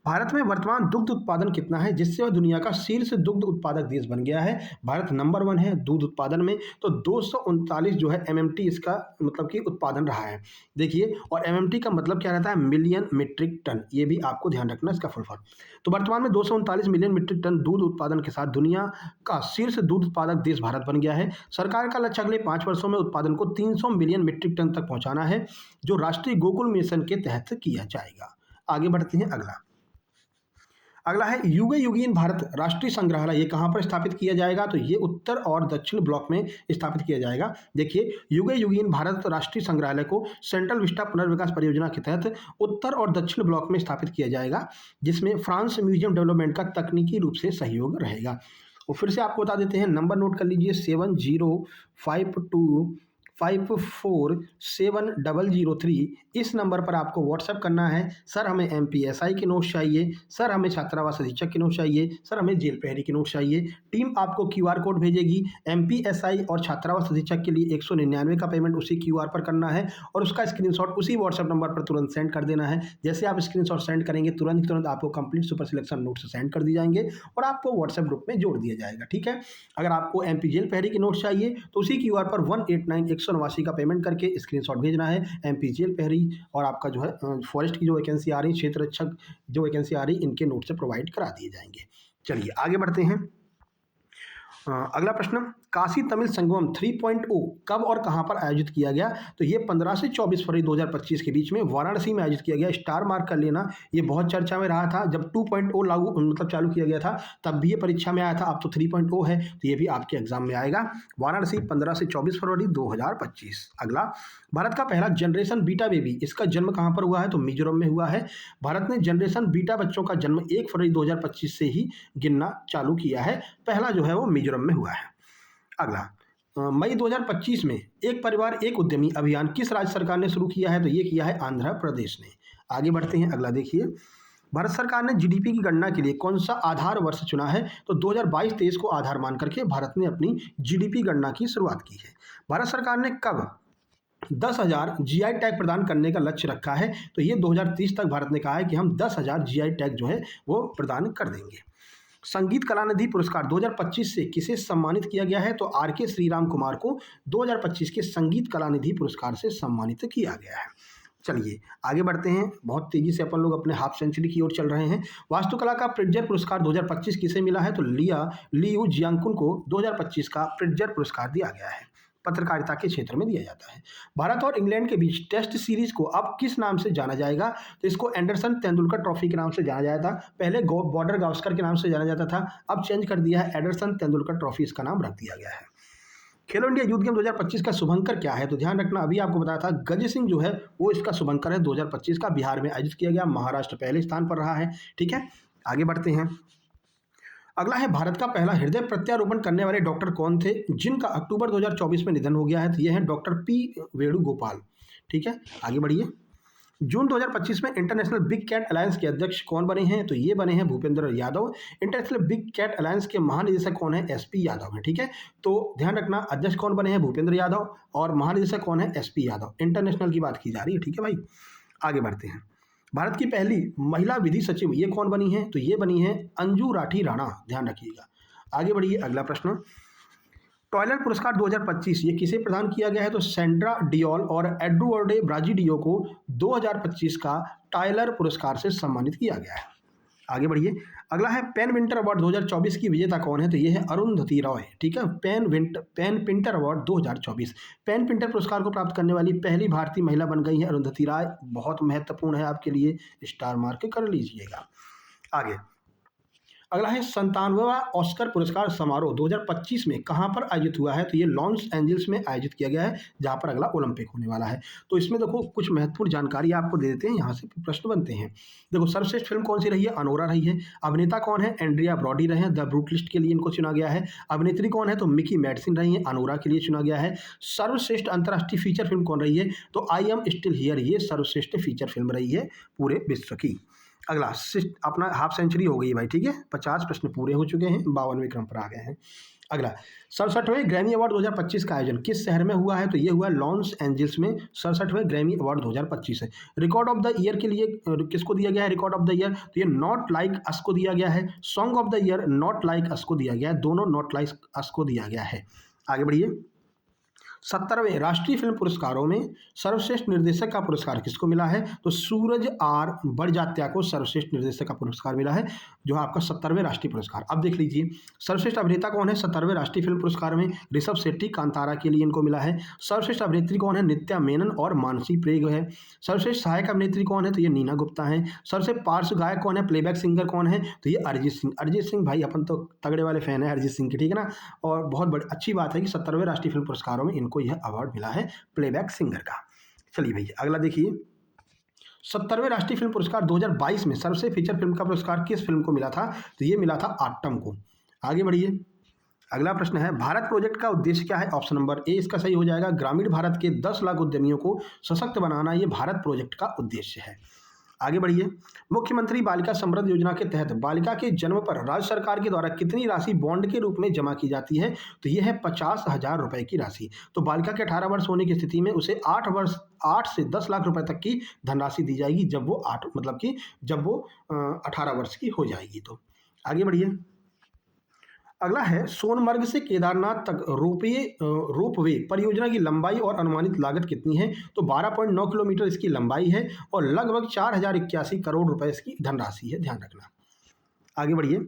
भारत में वर्तमान दुग्ध उत्पादन कितना है जिससे वह दुनिया का शीर्ष दुग्ध उत्पादक देश बन गया है? भारत नंबर 1 है दूध उत्पादन में, तो 239 जो है MMT इसका मतलब कि उत्पादन रहा है। देखिए, और MMT का मतलब क्या रहता है? मिलियन मीट्रिक टन, ये भी आपको ध्यान रखना इसका फुल फॉर्म। तो वर्तमान में 239 मिलियन मीट्रिक टन दूध उत्पादन के साथ दुनिया का शीर्ष दूध उत्पादक देश भारत बन गया है। सरकार का लक्ष्य अगले 5 वर्षों में उत्पादन को 300 मिलियन मीट्रिक टन तक पहुंचाना है, जो राष्ट्रीय गोकुल मिशन के तहत किया जाएगा। आगे बढ़ते हैं। अगला है युगे युगीन भारत राष्ट्रीय संग्रहालय, ये कहाँ पर स्थापित किया जाएगा? तो ये उत्तर और दक्षिण ब्लॉक में स्थापित किया जाएगा। देखिए, युगे युगीन भारत राष्ट्रीय संग्रहालय को सेंट्रल विस्टा पुनर्विकास परियोजना के तहत उत्तर और दक्षिण ब्लॉक में स्थापित किया जाएगा, जिसमें फ्रांस म्यूजियम डेवलपमेंट का तकनीकी रूप से सहयोग रहेगा। और फिर से आपको बता देते हैं, नंबर नोट कर लीजिए 7052547003। इस नंबर पर आपको व्हाट्सएप करना है, सर हमें एमपीएसआई के नोट्स चाहिए, सर हमें छात्रावास अधीक्षक के नोट्स चाहिए, सर हमें जेल प्रहरी के नोट्स चाहिए। टीम आपको क्यूआर कोड भेजेगी। एमपीएसआई और छात्रावास अधीक्षक के लिए 199 का पेमेंट उसी क्यूआर पर करना है और उसका स्क्रीनशॉट उसी व्हाट्सएप नंबर पर तुरंत सेंड कर देना है। जैसे आप स्क्रीनशॉट सेंड करेंगे, तुरंत आपको complete super selection notes send कर दिए जाएंगे और आपको व्हाट्सएप ग्रुप में जोड़ दिया जाएगा। ठीक है, अगर आपको एमपी जेल प्रहरी के नोट्स चाहिए तो उसी क्यूआर पर 189 का पेमेंट करके स्क्रीनशॉट भेजना है। एमपी जेल प्रहरी और आपका जो है फॉरेस्ट की जो वैकेंसी आ रही, क्षेत्र रक्षक जो वैकेंसी आ रही, इनके नोट से प्रोवाइड करा दिए जाएंगे। चलिए आगे बढ़ते हैं। अगला प्रश्न, काशी तमिल संगमम 3.0 कब और कहां पर आयोजित किया गया? तो ये 15 से 24 फरवरी 2025 के बीच में वाराणसी में आयोजित किया गया। स्टार मार्क कर लेना, ये बहुत चर्चा में रहा था जब 2.0 चालू किया गया था, तब भी ये परीक्षा में आया था। अब तो 3.0 है, तो ये भी आपके एग्जाम में आएगा। वाराणसी 15 से 24 फरवरी 2025। अगला, भारत का पहला जनरेशन बीटा बेबी, इसका जन्म कहां पर हुआ है? तो मिजोरम में हुआ है। भारत ने जनरेशन बीटा बच्चों का जन्म 1 फरवरी 2025 से ही गिनना चालू किया है। पहला जो है वो मिजोरम में हुआ है। अगला, मई 2025 में एक परिवार एक उद्यमी अभियान किस राज्य सरकार ने शुरू किया है? तो ये किया है आंध्र प्रदेश ने। आगे बढ़ते हैं। अगला देखिए, भारत सरकार ने जीडीपी की गणना के लिए कौन सा आधार वर्ष चुना है? तो 2022-23 को आधार मान करके भारत ने अपनी जीडीपी गणना की शुरुआत की है। भारत सरकार ने कब 10,000 जीआई टैग प्रदान करने का लक्ष्य रखा है? तो ये 2030 तक भारत ने कहा है कि हम 10,000 जीआई टैग जो है वो प्रदान कर देंगे। संगीत कलानिधि पुरस्कार 2025 से किसे सम्मानित किया गया है? तो आर.के. श्रीराम कुमार को 2025 के संगीत कलानिधि पुरस्कार से सम्मानित किया गया है। चलिए आगे बढ़ते हैं। बहुत तेजी से अपन लोग अपने हाफ सेंचुरी की ओर चल रहे हैं। वास्तुकला का प्रिट्जर पुरस्कार 2025 किसे मिला है? तो लियू जियांगकुन को 2025 का प्रिट्जर पुरस्कार दिया गया है। पत्रकारिता के क्षेत्र में दिया जाता है। भारत और इंग्लैंड के बीच टेस्ट सीरीज को अब किस नाम से जाना जाएगा? तो इसको एंडरसन तेंदुलकर ट्रॉफी के नाम से जाना जाता था। पहले बॉर्डर गावस्कर के नाम से जाना जाता था, अब चेंज कर दिया है, एंडरसन तेंदुलकर ट्रॉफी इसका नाम रख दिया गया है। खेलो इंडिया यूथ गेम 2025 का शुभंकर क्या है? तो ध्यान रखना, अभी आपको बताया था गज सिंह जो है वो इसका शुभंकर है। 2025 का बिहार में आयोजित किया गया, महाराष्ट्र पहले स्थान पर रहा है। ठीक है, आगे बढ़ते हैं। अगला है, भारत का पहला हृदय प्रत्यारोपण करने वाले डॉक्टर कौन थे, जिनका अक्टूबर 2024 में निधन हो गया है? तो ये हैं डॉक्टर पी वेणुगोपाल। ठीक है, आगे बढ़िए। जून 2025 में इंटरनेशनल बिग कैट अलायंस के अध्यक्ष कौन बने हैं? तो ये बने हैं Bhupender Yadav. International big cat alliance के महानिदेशक कौन है? एसपी यादव हैं। ठीक है, तो ध्यान रखना, अध्यक्ष कौन बने हैं? भूपेंद्र यादव, और महानिदेशक कौन है? एसपी यादव। इंटरनेशनल की बात की जा रही है। ठीक है भाई, आगे बढ़ते हैं। भारत की पहली महिला विधि सचिव ये कौन बनी है? तो ये बनी है अंजू राठी राणा, ध्यान रखिएगा। आगे बढ़िए। अगला प्रश्न, टॉयलर पुरस्कार 2025 ये किसे प्रदान किया गया है? तो सेंड्रा डियोल और एड्रुआर्डो ब्राजिडियो को 2025 का टॉयलर पुरस्कार से सम्मानित किया गया है। आगे बढ़िए। अगला है, पेन विंटर अवार्ड 2024 की विजेता कौन है? तो ये है अरुंधति रॉय। ठीक है, PEN Pinter award 2024, PEN Pinter पुरस्कार को प्राप्त करने वाली पहली भारतीय महिला बन गई है अरुंधति रॉय। बहुत महत्वपूर्ण है आपके लिए, स्टार मार्क कर लीजिएगा। आगे अगला है, 97वां ऑस्कर पुरस्कार समारोह 2025 में कहां पर आयोजित हुआ है? तो ये लॉस एंजल्स में आयोजित किया गया है, जहां पर अगला ओलंपिक होने वाला है। तो इसमें देखो कुछ महत्वपूर्ण जानकारी आपको दे देते हैं, यहाँ से प्रश्न बनते हैं। देखो, सर्वश्रेष्ठ फिल्म कौन सी रही है? अनोरा रही है। अभिनेता कौन है? एंड्रिया ब्रॉडी रहे हैं, द ब्रूटलिस्ट के लिए इनको चुना गया है। अभिनेत्री कौन है? तो मिकी मैडिसन रही है, अनोरा के लिए चुना गया है। सर्वश्रेष्ठ अंतर्राष्ट्रीय फीचर फिल्म कौन रही है? तो आई एम स्टिल हियर, ये सर्वश्रेष्ठ फीचर फिल्म रही है पूरे विश्व की। अगला, अपना हाफ सेंचुरी हो गई भाई। ठीक है, 50 प्रश्न पूरे हो चुके हैं, 52वें क्रम पर आ गए हैं। अगला, 67वें ग्रैमी अवार्ड 2025 का आयोजन किस शहर में हुआ है? तो ये हुआ लॉस एंजल्स में। 67वें ग्रैमी अवार्ड 2025 है। रिकॉर्ड ऑफ द ईयर के लिए किसको दिया गया है? रिकॉर्ड ऑफ द ईयर, तो ये नॉट लाइक अस को दिया गया है। Song of the year not like us को दिया गया है, दोनों नॉट लाइक अस को दिया गया है। आगे बढ़िए। 70वें राष्ट्रीय फिल्म पुरस्कारों में सर्वश्रेष्ठ निर्देशक का पुरस्कार किसको मिला है? तो सूरज आर बड़जात्या को सर्वश्रेष्ठ निर्देशक का पुरस्कार मिला है, जो है आपका 70वें राष्ट्रीय पुरस्कार। अब देख लीजिए, सर्वश्रेष्ठ अभिनेता कौन है 70वें राष्ट्रीय फिल्म पुरस्कार में? ऋषभ शेट्टी, कांतारा के लिए इनको मिला है। सर्वश्रेष्ठ अभिनेत्री कौन है? नित्या मेनन और मानसी प्रेग है। सर्वश्रेष्ठ सहायक अभिनेत्री कौन है? तो ये नीना गुप्ता है। सर्वश्रेष्ठ पार्श्व गायक कौन है? प्लेबैक सिंगर कौन है? तो ये अरिजीत सिंह। अरिजीत सिंह भाई अपन तो तगड़े वाले फैन है अरिजीत सिंह के, ठीक है ना। और बहुत बड़ी अच्छी बात है कि 70वें राष्ट्रीय फिल्म पुरस्कारों में इनको यह अवार्ड मिला है प्लेबैक सिंगर का। चलिए भैया अगला देखिए, 70वें राष्ट्रीय फिल्म पुरस्कार 2022 में सर्वश्रेष्ठ फीचर फिल्म का पुरस्कार किस फिल्म को मिला था? तो ये मिला था आटम को। आगे बढ़िए, अगला प्रश्न है, भारत प्रोजेक्ट का उद्देश्य क्या है? ऑप्शन नंबर ए इसका सही हो जाएगा, ग्रामीण भारत के 10 लाख उद्यमियों को सशक्त बनाना, ये भारत प्रोजेक्ट का उद्देश्य है। आगे बढ़िए, मुख्यमंत्री बालिका समृद्धि योजना के तहत बालिका के जन्म पर राज्य सरकार के द्वारा कितनी राशि बॉन्ड के रूप में जमा की जाती है? तो यह है 50,000 रुपए की राशि। तो बालिका के 18 वर्ष होने की स्थिति में उसे 8 से 10 लाख रुपए तक की धनराशि दी जाएगी, जब वो 18 वर्ष की हो जाएगी। तो आगे बढ़िए, अगला है, सोनमर्ग से केदारनाथ तक रोपवे परियोजना की लंबाई और अनुमानित लागत कितनी है? तो 12.9 किलोमीटर इसकी लंबाई है और लगभग 4,081 करोड़ रुपए इसकी धनराशि है, ध्यान रखना। आगे बढ़िए,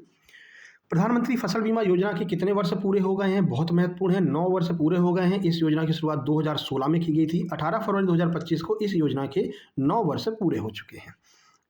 प्रधानमंत्री फसल बीमा योजना के कितने वर्ष पूरे हो गए हैं? बहुत महत्वपूर्ण है, 9 वर्ष पूरे हो गए हैं। इस योजना की शुरुआत 2016 में की गई थी। 18 फरवरी 2025 को इस योजना के 9 वर्ष पूरे हो चुके हैं।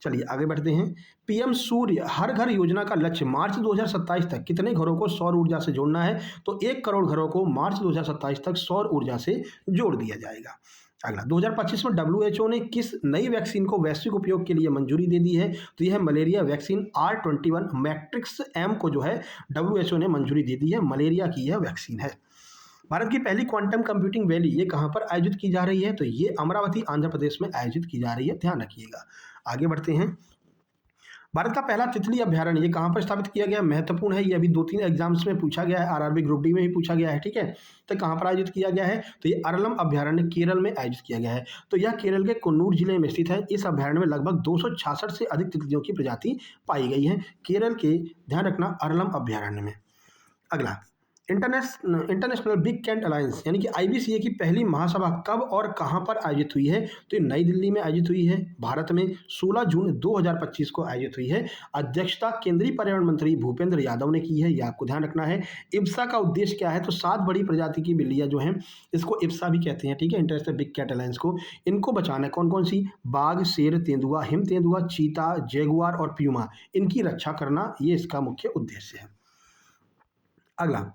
चलिए आगे बढ़ते हैं, पीएम सूर्य हर घर योजना का लक्ष्य मार्च 2027 तक कितने घरों को सौर ऊर्जा से जोड़ना है? तो 1 करोड़ घरों को मार्च 2027 तक सौर ऊर्जा से जोड़ दिया जाएगा। अगला, 2025 में WHO ने किस नई वैक्सीन को वैश्विक उपयोग के लिए मंजूरी दे दी है? तो यह malaria vaccine R21 matrix M को जो है WHO ने मंजूरी दे दी है, मलेरिया की यह वैक्सीन है। भारत की पहली क्वांटम कंप्यूटिंग वैली ये कहाँ पर आयोजित की जा रही है? तो ये अमरावती आंध्र प्रदेश में आयोजित की जा रही है, ध्यान रखिएगा। आगे बढ़ते हैं, भारत का पहला तितली अभ्यारण्य ये कहाँ पर स्थापित किया गया? महत्वपूर्ण है, ये अभी 2-3 एग्जाम्स में पूछा गया है, RRB ग्रुप डी में भी पूछा गया है, ठीक है। तो कहाँ पर आयोजित किया गया है? तो ये अरलम अभ्यारण्य केरल में आयोजित किया गया है। तो यह केरल के कन्नूर जिले में स्थित है। इस अभ्यारण्य में लगभग 266 से अधिक तितलियों की प्रजाति पाई गई है, केरल के, ध्यान रखना, अरलम अभ्यारण्य में। अगला, इंटरनेशनल बिग कैट अलायंस यानी कि IBCA की पहली महासभा कब और कहां पर आयोजित हुई है? तो ये नई दिल्ली में आयोजित हुई है, भारत में 16 जून 2025 को आयोजित हुई है। अध्यक्षता केंद्रीय पर्यावरण मंत्री भूपेंद्र यादव ने की है, ये आपको ध्यान रखना है। इब्सा का उद्देश्य क्या है? तो 7 बड़ी प्रजाति की बिल्लियां जो हैं, इसको इब्सा भी कहते हैं, ठीक है, इंटरनेशनल बिग कैट अलायंस को। इनको बचाना है, कौन कौन सी? बाघ, शेर, तेंदुआ, हिम तेंदुआ, चीता, जैगुआर और प्यूमा, इनकी रक्षा करना, ये इसका मुख्य उद्देश्य है। अगला,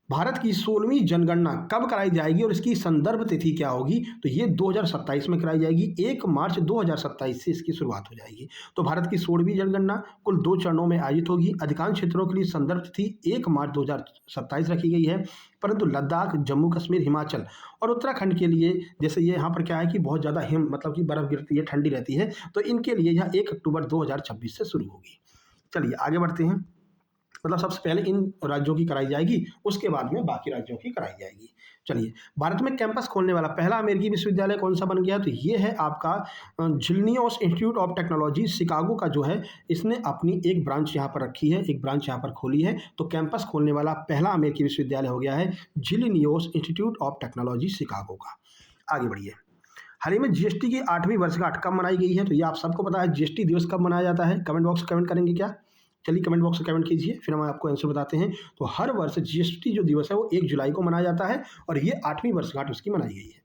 भारत की 16वीं जनगणना कब कराई जाएगी और इसकी संदर्भ तिथि क्या होगी? तो ये 2027 में कराई जाएगी, 1 मार्च 2027 से इसकी शुरुआत हो जाएगी। तो भारत की 16वीं जनगणना कुल 2 चरणों में आयोजित होगी। अधिकांश क्षेत्रों के लिए संदर्भ तिथि 1 मार्च 2027 रखी गई है, परंतु लद्दाख, जम्मू कश्मीर, हिमाचल और उत्तराखंड के लिए, जैसे ये यहाँ पर क्या है कि बहुत ज़्यादा मतलब कि बर्फ़ गिरती है, ठंडी रहती है, तो इनके लिए यह 1 अक्टूबर 2026 से शुरू होगी। चलिए आगे बढ़ते हैं, मतलब सबसे पहले इन राज्यों की कराई जाएगी, उसके बाद में बाकी राज्यों की कराई जाएगी। चलिए, भारत में कैंपस खोलने वाला पहला अमेरिकी विश्वविद्यालय कौन सा बन गया? तो ये है आपका जिलिनियोस इंस्टीट्यूट ऑफ टेक्नोलॉजी, शिकागो का जो है, इसने अपनी एक ब्रांच यहाँ पर रखी है, एक ब्रांच यहाँ पर खोली है। तो कैंपस खोलने वाला पहला अमेरिकी विश्वविद्यालय हो गया है जिलिनियोस इंस्टीट्यूट ऑफ टेक्नोलॉजी, शिकागो का। आगे बढ़िए, हाल ही में GST की 8वीं वर्षगांठ कब मनाई गई है? तो ये आप सबको पता है, GST दिवस कब मनाया जाता है? कमेंट बॉक्स में कमेंट करेंगे क्या? चलिए कमेंट बॉक्स में कमेंट कीजिए, फिर हम आपको आंसर बताते हैं। तो हर वर्ष GST जो दिवस है वो 1 जुलाई को मनाया जाता है और ये 8वीं वर्षगांठ उसकी मनाई गई है।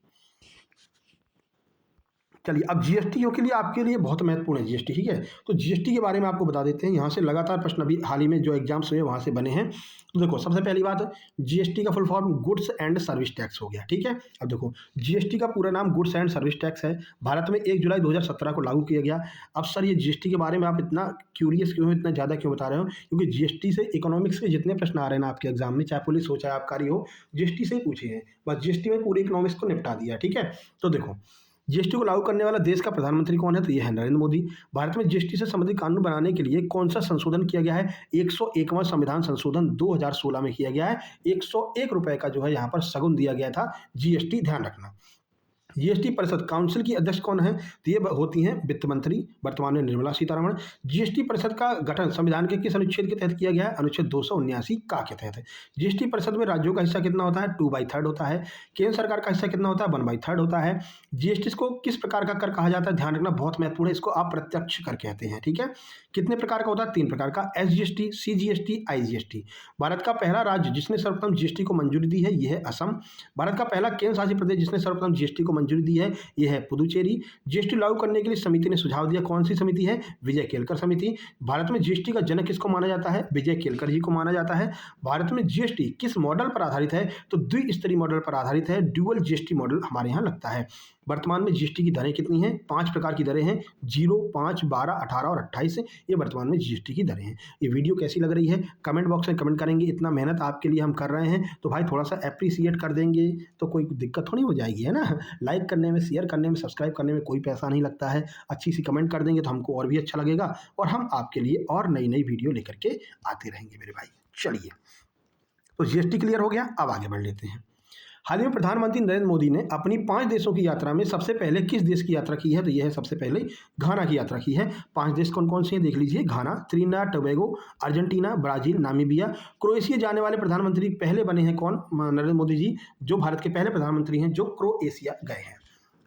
चलिए, अब GST के लिए आपके लिए बहुत महत्वपूर्ण है GST, ठीक है। तो GST के बारे में आपको बता देते हैं, यहाँ से लगातार प्रश्न अभी हाल ही में जो एग्जाम्स हुए वहाँ से बने हैं। तो देखो, सबसे पहली बात, GST का full form goods and service tax हो गया, ठीक है। अब देखो, GST का पूरा नाम गुड्स एंड सर्विस टैक्स है, भारत में 1 जुलाई 2017 को लागू किया गया। अब सर ये GST के बारे में आप इतना क्यूरियस क्यों हो, इतना ज़्यादा क्यों बता रहे हो? क्योंकि GST से इकोनॉमिक्स के जितने प्रश्न आ रहे हैं ना आपके एग्जाम में, चाहे पुलिस हो चाहे आबकारी हो, GST से ही पूछे हैं। बस GST में पूरे इकोनॉमिक्स को निपटा दिया, ठीक है। तो देखो, GST को लागू करने वाला देश का प्रधानमंत्री कौन है? तो ये है नरेंद्र मोदी। भारत में GST से संबंधित कानून बनाने के लिए कौन सा संशोधन किया गया है? 101वां संविधान संशोधन 2016 में किया गया है। 101 रुपए का जो है यहाँ पर सगुन दिया गया था GST, ध्यान रखना। जीएसटी परिषद काउंसिल की अध्यक्ष कौन है? तो ये होती हैं वित्त मंत्री, वर्तमान में निर्मला सीतारमण। जीएसटी परिषद का गठन संविधान के किस अनुच्छेद के तहत किया गया है? अनुच्छेद 279 का के तहत है। जीएसटी परिषद में राज्यों का हिस्सा कितना होता है? 2/3 होता है। केंद्र सरकार का हिस्सा कितना होता है? 1/3 होता है। जीएसटी को किस प्रकार का कर कहा जाता है? ध्यान रखना, बहुत महत्वपूर्ण है, इसको अप्रत्यक्ष कर कहते हैं। ठीक है, कितने प्रकार का होता है? 3 प्रकार का, एसजीएसटी, सीजीएसटी, आईजीएसटी। भारत का पहला राज्य जिसने सर्वप्रथम जीएसटी को मंजूरी दी है यह है असम। भारत का पहला केंद्र शासित प्रदेश जिसने सर्वप्रथम जीएसटी को मंजूरी दी है यह है पुदुचेरी। जीएसटी लागू करने के लिए समिति ने सुझाव दिया, कौन सी समिति है? विजय केलकर समिति। भारत में जीएसटी का जनक किसको माना जाता है? विजय केलकर जी को माना जाता है। भारत में जीएसटी किस मॉडल पर आधारित है? तो द्विस्तरीय मॉडल पर आधारित है, ड्यूअल जीएसटी मॉडल हमारे यहाँ लगता है। वर्तमान में जीएसटी की दरें कितनी हैं? 5 प्रकार की दरें हैं, 0, 5, 12, 18 और 28 ये वर्तमान में जीएसटी की दरें हैं। ये वीडियो कैसी लग रही है कमेंट बॉक्स में कमेंट करेंगे। इतना मेहनत आपके लिए हम कर रहे हैं तो भाई थोड़ा सा अप्रिसिएट कर देंगे तो कोई दिक्कत थोड़ी हो जाएगी, है ना। लाइक करने में, शेयर करने में, सब्सक्राइब करने में कोई पैसा नहीं लगता है। अच्छी सी कमेंट कर देंगे तो हमको और भी अच्छा लगेगा और हम आपके लिए और नई नई वीडियो लेकर के आते रहेंगे मेरे भाई। चलिए, तो जीएसटी क्लियर हो गया, अब आगे बढ़ लेते हैं। हाल ही में प्रधानमंत्री नरेंद्र मोदी ने अपनी 5 देशों की यात्रा में सबसे पहले किस देश की यात्रा की है? तो यह है सबसे पहले घाना की यात्रा की है। 5 देश कौन कौन से हैं देख लीजिए, Ghana, Trinidad Tobago, Argentina, Brazil, Namibia. Croatia जाने वाले प्रधानमंत्री पहले बने हैं कौन? नरेंद्र मोदी जी, जो भारत के पहले प्रधानमंत्री हैं जो क्रोएशिया गए हैं।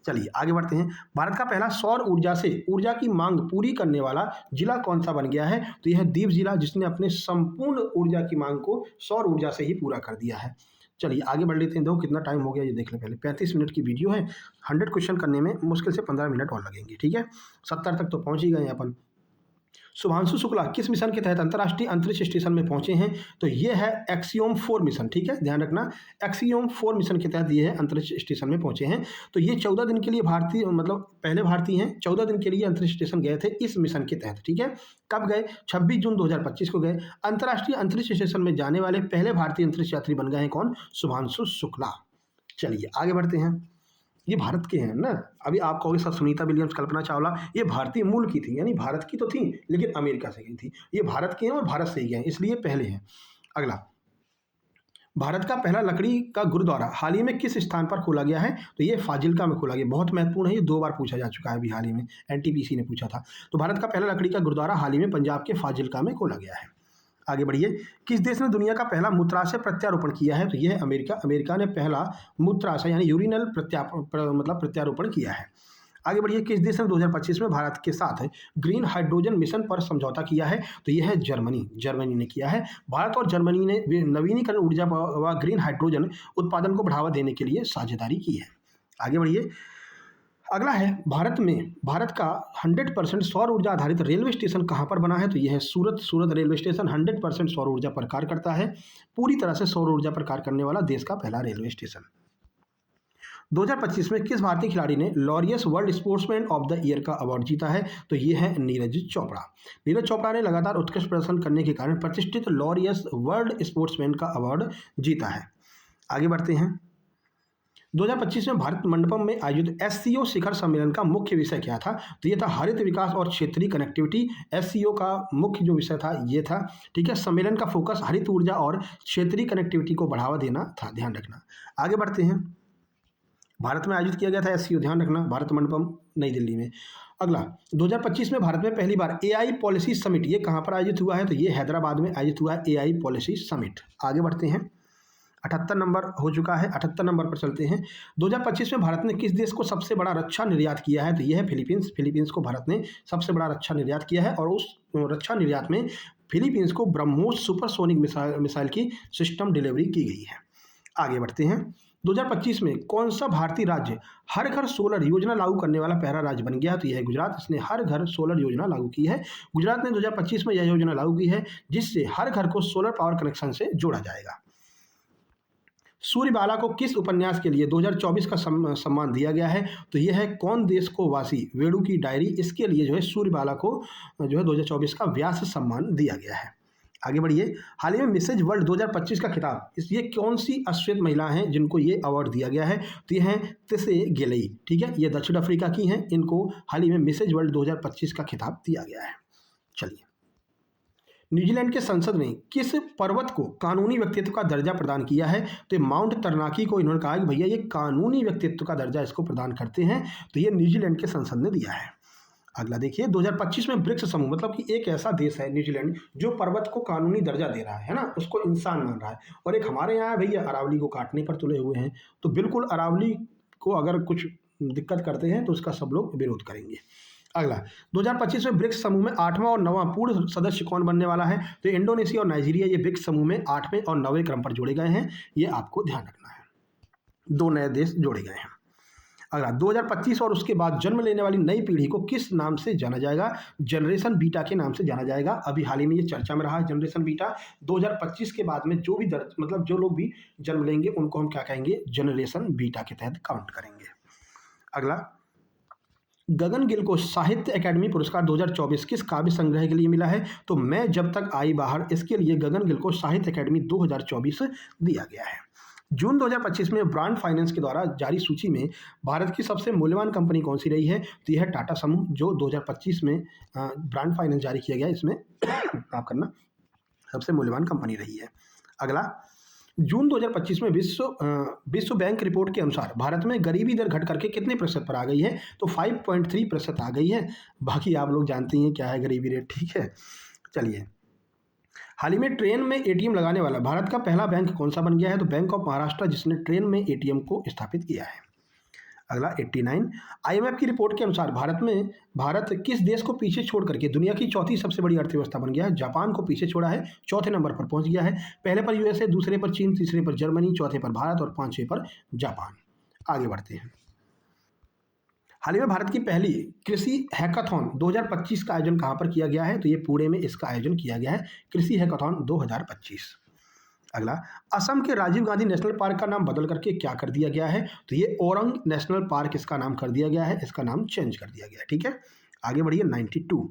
चलिए आगे बढ़ते हैं। भारत का पहला सौर ऊर्जा से ऊर्जा की मांग पूरी करने वाला जिला कौन सा बन गया है? तो यह है दीव जिला, जिसने अपने संपूर्ण ऊर्जा की मांग को सौर ऊर्जा से ही पूरा कर दिया है। चलिए आगे बढ़ लेते हैं। देखो कितना टाइम हो गया ये देख लें पहले। 35 मिनट की वीडियो है, 100 क्वेश्चन करने में मुश्किल से 15 मिनट और लगेंगे। ठीक है, 70 तक तो पहुंच ही गए हैं अपन। शुभांशु शुक्ला किस मिशन के तहत अंतर्राष्ट्रीय अंतरिक्ष स्टेशन में पहुंचे हैं? तो ये है एक्सियोम 4 मिशन। ठीक है, ध्यान रखना, एक्सियोम 4 मिशन के तहत ये है अंतरिक्ष स्टेशन में पहुंचे हैं। तो ये 14 दिन के लिए भारतीय, मतलब पहले भारतीय हैं, 14 दिन के लिए अंतरिक्ष स्टेशन गए थे इस मिशन के तहत। ठीक है, कब गए? 26 जून 2025 को गए। अंतर्राष्ट्रीय अंतरिक्ष स्टेशन में जाने वाले पहले भारतीय अंतरिक्ष यात्री बन गए हैं कौन? शुभांशु शुक्ला। चलिए आगे बढ़ते हैं। ये भारत के हैं ना। अभी आप कहोगे सर सुनीता विलियम्स, कल्पना चावला, ये भारतीय मूल की थी, यानी भारत की तो थी लेकिन अमेरिका से गई थी। ये भारत के हैं और भारत से ही गए, इसलिए पहले हैं। अगला, भारत का पहला लकड़ी का गुरुद्वारा हाल ही में किस स्थान पर खोला गया है? तो ये फाजिल्का में खोला गया। बहुत महत्वपूर्ण है, ये 2 बार पूछा जा चुका है अभी हाल ही में, एनटीपीसी ने पूछा था। तो भारत का पहला लकड़ी का गुरुद्वारा हाल ही में पंजाब के फाजिल्का में खोला गया है। आगे बढ़िए। किस देश ने दुनिया का पहला मूत्राशय प्रत्यारोपण किया है? तो यह है अमेरिका। अमेरिका ने पहला मूत्राशय यानी यूरिनल प्रत्यारोपण किया है। आगे बढ़िए। किस देश ने 2025 में भारत के साथ ग्रीन हाइड्रोजन मिशन पर समझौता किया है? तो यह है जर्मनी। जर्मनी ने किया है। भारत और जर्मनी ने नवीनीकरण ऊर्जा व ग्रीन हाइड्रोजन उत्पादन को बढ़ावा देने के लिए साझेदारी की है। आगे बढ़िए। अगला है, भारत का 100% सौर ऊर्जा आधारित रेलवे स्टेशन कहाँ पर बना है? तो यह है सूरत। सूरत रेलवे स्टेशन 100% सौर ऊर्जा पर कार्य करता है। पूरी तरह से सौर ऊर्जा पर कार्य करने वाला देश का पहला रेलवे स्टेशन। 2025 में किस भारतीय खिलाड़ी ने Laureus world sportsman of the year का अवार्ड जीता है? तो ये है नीरज चोपड़ा। नीरज चोपड़ा ने लगातार उत्कृष्ट प्रदर्शन करने के कारण प्रतिष्ठित लॉरियस वर्ल्ड स्पोर्ट्समैन का अवार्ड जीता है। आगे बढ़ते हैं। 2025 में भारत मंडपम में आयोजित एससीओ शिखर सम्मेलन का मुख्य विषय क्या था? तो ये था हरित विकास और क्षेत्रीय कनेक्टिविटी। एससीओ का मुख्य जो विषय था ये था। ठीक है, सम्मेलन का फोकस हरित ऊर्जा और क्षेत्रीय कनेक्टिविटी को बढ़ावा देना था, ध्यान रखना। आगे बढ़ते हैं। भारत में आयोजित किया गया था एससीओ, ध्यान रखना, भारत मंडपम नई दिल्ली में। अगला, 2025 में भारत में पहली बार एआई पॉलिसी समिट, ये कहाँ पर आयोजित हुआ है? तो ये हैदराबाद में आयोजित हुआ है एआई पॉलिसी समिट। आगे बढ़ते हैं। 78 नंबर हो चुका है, 78 नंबर पर चलते हैं। 2025 में भारत ने किस देश को सबसे बड़ा रक्षा निर्यात किया है? तो यह है फिलीपींस। फिलीपींस को भारत ने सबसे बड़ा रक्षा निर्यात किया है और उस रक्षा निर्यात में फिलीपींस को ब्रह्मोस सुपरसोनिक मिसाइल की सिस्टम डिलीवरी की गई है। आगे बढ़ते हैं। 2025 में कौन सा भारतीय राज्य हर घर सोलर योजना लागू करने वाला पहला राज्य बन गया? तो यह है गुजरात। इसने हर घर सोलर योजना लागू की है। गुजरात ने 2025 में यह योजना लागू की है जिससे हर घर को सोलर पावर कनेक्शन से जोड़ा जाएगा। सूर्यबाला को किस उपन्यास के लिए 2024 का सम्मान दिया गया है? तो यह है कौन देश को वासी, वेणु की डायरी। इसके लिए जो है सूर्यबाला को जो है 2024 का व्यास सम्मान दिया गया है। आगे बढ़िए। हाल ही में मिसेज वर्ल्ड 2025 का खिताब, ये कौन सी अश्वेत महिला हैं जिनको ये अवार्ड दिया गया है? तो ये हैं तिसे गेलई। ठीक है, ये दक्षिण अफ्रीका की हैं। इनको हाल ही में मिसेज वर्ल्ड 2025 का खिताब दिया गया है। चलिए, न्यूजीलैंड के संसद ने किस पर्वत को कानूनी व्यक्तित्व का दर्जा प्रदान किया है? तो ये माउंट तरनाकी को इन्होंने कहा कि भैया ये कानूनी व्यक्तित्व का दर्जा इसको प्रदान करते हैं, तो ये न्यूजीलैंड के संसद ने दिया है। अगला देखिए, 2025 में ब्रिक्स समूह, मतलब कि एक ऐसा देश है न्यूजीलैंड जो पर्वत को कानूनी दर्जा दे रहा है ना, उसको इंसान मान रहा है। और एक हमारे यहाँ भैया अरावली को काटने पर तुले हुए हैं, तो बिल्कुल अरावली को अगर कुछ दिक्कत करते हैं तो उसका सब लोग विरोध करेंगे। अगला, 2025 में ब्रिक्स समूह में 8वां और 9वां पूर्ण सदस्य कौन बनने वाला है? तो इंडोनेशिया और नाइजीरिया ये ब्रिक्स समूह में 8वें और 9वें क्रम पर जोड़े गए हैं, ये आपको ध्यान रखना है। 2 नए देश जोड़े गए हैं। अगला, 2025 और उसके बाद जन्म लेने वाली नई पीढ़ी को किस नाम से जाना जाएगा? जनरेशन बीटा के नाम से जाना जाएगा। अभी हाल ही में ये चर्चा में रहा है जनरेशन बीटा। 2025 के बाद में जो भी मतलब जो लोग भी जन्म लेंगे उनको हम क्या कहेंगे? जनरेशन बीटा के तहत काउंट करेंगे। अगला, गगन गिल को साहित्य अकादमी पुरस्कार 2024 किस काव्य संग्रह के लिए मिला है? तो मैं जब तक आई बाहर, इसके लिए गगन गिल को साहित्य अकादमी 2024 दिया गया है। जून 2025 में ब्रांड फाइनेंस के द्वारा जारी सूची में भारत की सबसे मूल्यवान कंपनी कौन सी रही है? तो यह है टाटा समूह, जो 2025 में ब्रांड फाइनेंस जारी किया गया, इसमें माफ करना, सबसे मूल्यवान कंपनी रही है। अगला, जून 2025 में विश्व बैंक रिपोर्ट के अनुसार भारत में गरीबी दर घट करके कितने प्रतिशत पर आ गई है? तो 5.3% आ गई है। बाकी आप लोग जानते हैं क्या है गरीबी रेट, ठीक है। चलिए, हाल ही में ट्रेन में एटीएम लगाने वाला भारत का पहला बैंक कौन सा बन गया है? तो बैंक ऑफ महाराष्ट्र, जिसने ट्रेन में एटीएम को स्थापित किया है। अगला, 89, आईएमएफ की रिपोर्ट के अनुसार भारत किस देश को पीछे छोड़ करके दुनिया की चौथी सबसे बड़ी अर्थव्यवस्था बन गया है? जापान को पीछे छोड़ा है, चौथे नंबर पर पहुंच गया है। पहले पर यूएसए, दूसरे पर चीन, तीसरे पर जर्मनी, चौथे पर भारत और 5वें पर जापान। आगे बढ़ते हैं। हाल ही में भारत की पहली कृषि हैकाथॉन 2025 का आयोजन कहाँ पर किया गया है? तो ये पुणे में इसका आयोजन किया गया है, कृषि हैकाथॉन 2025। अगला, असम के राजीव गांधी नेशनल पार्क का नाम बदल करके क्या कर दिया गया है? तो ये औरंग नेशनल पार्क इसका नाम कर दिया गया है, इसका नाम चेंज कर दिया गया है, ठीक है। आगे बढ़िए, 92,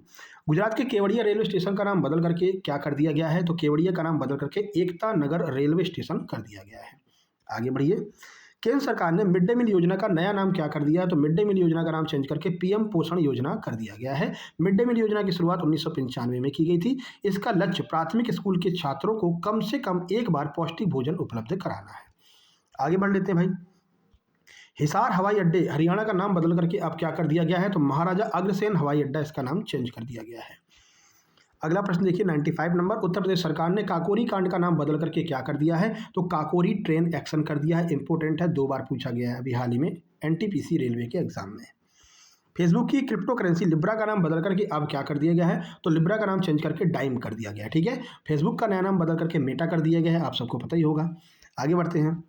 गुजरात के केवड़िया रेलवे स्टेशन का नाम बदल करके क्या कर दिया गया है? तो केवड़िया का नाम बदल करके एकता नगर रेलवे स्टेशन कर दिया गया है। आगे बढ़िए, केंद्र सरकार ने मिड डे मील योजना का नया नाम क्या कर दिया है? तो मिड डे मील योजना का नाम चेंज करके पीएम पोषण योजना कर दिया गया है। मिड डे मील योजना की शुरुआत 1995 में की गई थी। इसका लक्ष्य प्राथमिक स्कूल के छात्रों को कम से कम एक बार पौष्टिक भोजन उपलब्ध कराना है। आगे बढ़ लेते हैं भाई। हिसार हवाई अड्डे हरियाणा का नाम बदल करके अब क्या कर दिया गया है? तो महाराजा अग्रसेन हवाई अड्डा इसका नाम चेंज कर दिया गया है। अगला प्रश्न देखिए, 95 नंबर, उत्तर प्रदेश सरकार ने काकोरी कांड का नाम बदल करके क्या कर दिया है? तो काकोरी ट्रेन एक्शन कर दिया है। इंपोर्टेंट है, 2 बार पूछा गया है अभी हाल ही में एनटीपीसी रेलवे के एग्जाम में। फेसबुक की क्रिप्टो करेंसी लिब्रा का नाम बदल करके अब क्या कर दिया गया है? तो लिब्रा का नाम चेंज करके डाइम कर दिया गया है, ठीक है। फेसबुक का नया नाम बदल करके मेटा कर दिया गया है, आप सबको पता ही होगा। आगे बढ़ते हैं।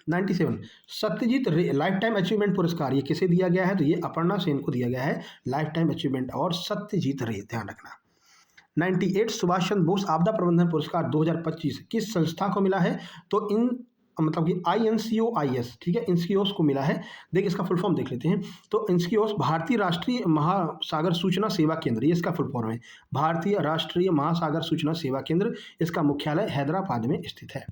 97, सत्यजीत रे लाइफ टाइम अचीवमेंट पुरस्कार ये किसे दिया गया है? तो ये अपर्णा सेन को दिया गया है, लाइफ टाइम अचीवमेंट और सत्यजीत रे, ध्यान रखना। 98, सुभाष चंद्र बोस आपदा प्रबंधन पुरस्कार 2025 किस संस्था को मिला है? तो मतलब कि INCOIS, ठीक है, इंस्कियोस को मिला है। देख इसका फुल फॉर्म देख लेते हैं। तो इंस्कियोस भारतीय राष्ट्रीय महासागर सूचना सेवा केंद्र, ये इसका फुल फॉर्म है, भारतीय राष्ट्रीय महासागर सूचना सेवा केंद्र। इसका मुख्यालय हैदराबाद में स्थित है।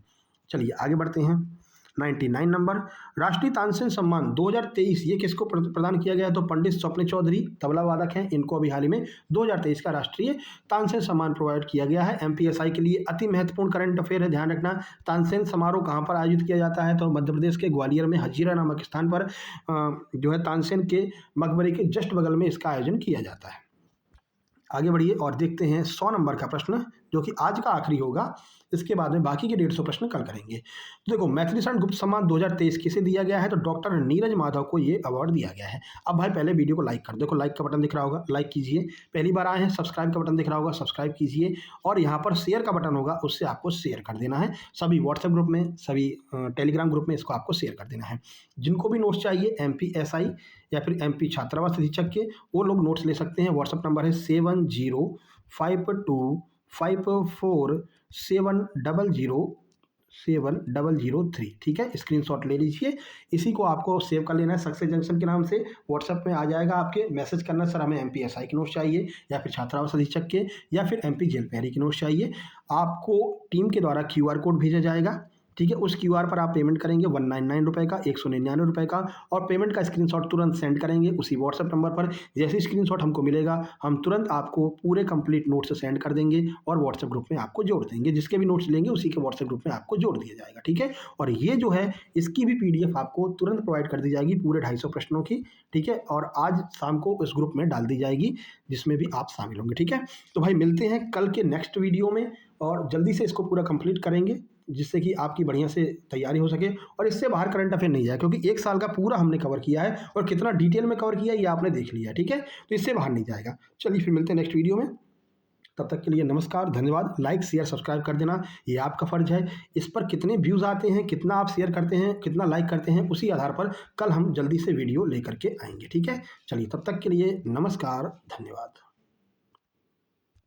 चलिए आगे बढ़ते हैं। 99 नंबर, राष्ट्रीय तानसेन सम्मान 2023 ये किसको प्रदान किया गया है? तो पंडित स्वप्न चौधरी तबला वादक हैं, इनको अभी हाल ही में 2023 का राष्ट्रीय तानसेन सम्मान प्रोवाइड किया गया है। MPSI के लिए अति महत्वपूर्ण करंट अफेयर है, ध्यान रखना। तानसेन समारोह कहाँ पर आयोजित किया जाता है? तो मध्य प्रदेश के ग्वालियर में हजीरा नामक स्थान पर जो है तानसेन के मकबरे के जस्ट बगल में इसका आयोजन किया जाता है। आगे बढ़िए और देखते हैं 100 नंबर का प्रश्न, जो कि आज का आखिरी होगा। इसके बाद में बाकी के 150 प्रश्न कल करेंगे। तो देखो, मैथिली शरण गुप्त सम्मान 2023 किसे दिया गया है? तो डॉक्टर नीरज माधव को ये अवार्ड दिया गया है। अब भाई पहले वीडियो को लाइक कर, देखो लाइक का बटन दिख रहा होगा, लाइक कीजिए। पहली बार आए हैं, सब्सक्राइब का बटन दिख रहा होगा, सब्सक्राइब कीजिए। और यहाँ पर शेयर का बटन होगा, उससे आपको शेयर कर देना है सभी व्हाट्सएप ग्रुप में, सभी टेलीग्राम ग्रुप में, इसको आपको शेयर कर देना है। जिनको भी नोट्स चाहिए MPSI या फिर MP छात्रावास अधीक्षक के, वो लोग नोट्स ले सकते हैं। व्हाट्सएप नंबर है 7052547003, ठीक है। स्क्रीनशॉट ले लीजिए, इसी को आपको सेव कर लेना है सक्सेस जंक्शन के नाम से। व्हाट्सएप में आ जाएगा आपके, मैसेज करना सर हमें MPSI के नोट्स चाहिए, या फिर छात्रावास अधीक्षक के, या फिर MP जेल पेरी के नोट्स चाहिए। आपको टीम के द्वारा QR कोड भेजा जाएगा, ठीक है, उस क्यूआर पर आप पेमेंट करेंगे 199 रुपये का, 199 रुपये का, और पेमेंट का स्क्रीनशॉट तुरंत सेंड करेंगे उसी व्हाट्सएप नंबर पर। जैसे ही स्क्रीनशॉट हमको मिलेगा, हम तुरंत आपको पूरे कंप्लीट नोट्स सेंड कर देंगे और व्हाट्सएप ग्रुप में आपको जोड़ देंगे। जिसके भी नोट्स लेंगे उसी के व्हाट्सएप ग्रुप में आपको जोड़ दिया जाएगा। ठीक है, और ये जो है इसकी भी पीडीएफ आपको तुरंत प्रोवाइड कर दी जाएगी पूरे 250 प्रश्नों की। ठीक है, और आज शाम को इस ग्रुप में डाल दी जाएगी जिसमें भी आप शामिल होंगे। ठीक है, तो भाई मिलते हैं कल के नेक्स्ट वीडियो में और जल्दी से इसको पूरा कंप्लीट करेंगे जिससे कि आपकी बढ़िया से तैयारी हो सके और इससे बाहर करंट अफेयर नहीं जाए, क्योंकि एक साल का पूरा हमने कवर किया है और कितना डिटेल में कवर किया है ये आपने देख लिया है। ठीक है, तो इससे बाहर नहीं जाएगा। चलिए फिर मिलते हैं नेक्स्ट वीडियो में, तब तक के लिए नमस्कार, धन्यवाद। लाइक शेयर सब्सक्राइब कर देना, ये आपका फ़र्ज है। इस पर कितने व्यूज़ आते हैं, कितना आप शेयर करते हैं, कितना लाइक करते हैं, उसी आधार पर कल हम जल्दी से वीडियो लेकर के आएंगे। ठीक है, चलिए तब तक के लिए नमस्कार, धन्यवाद।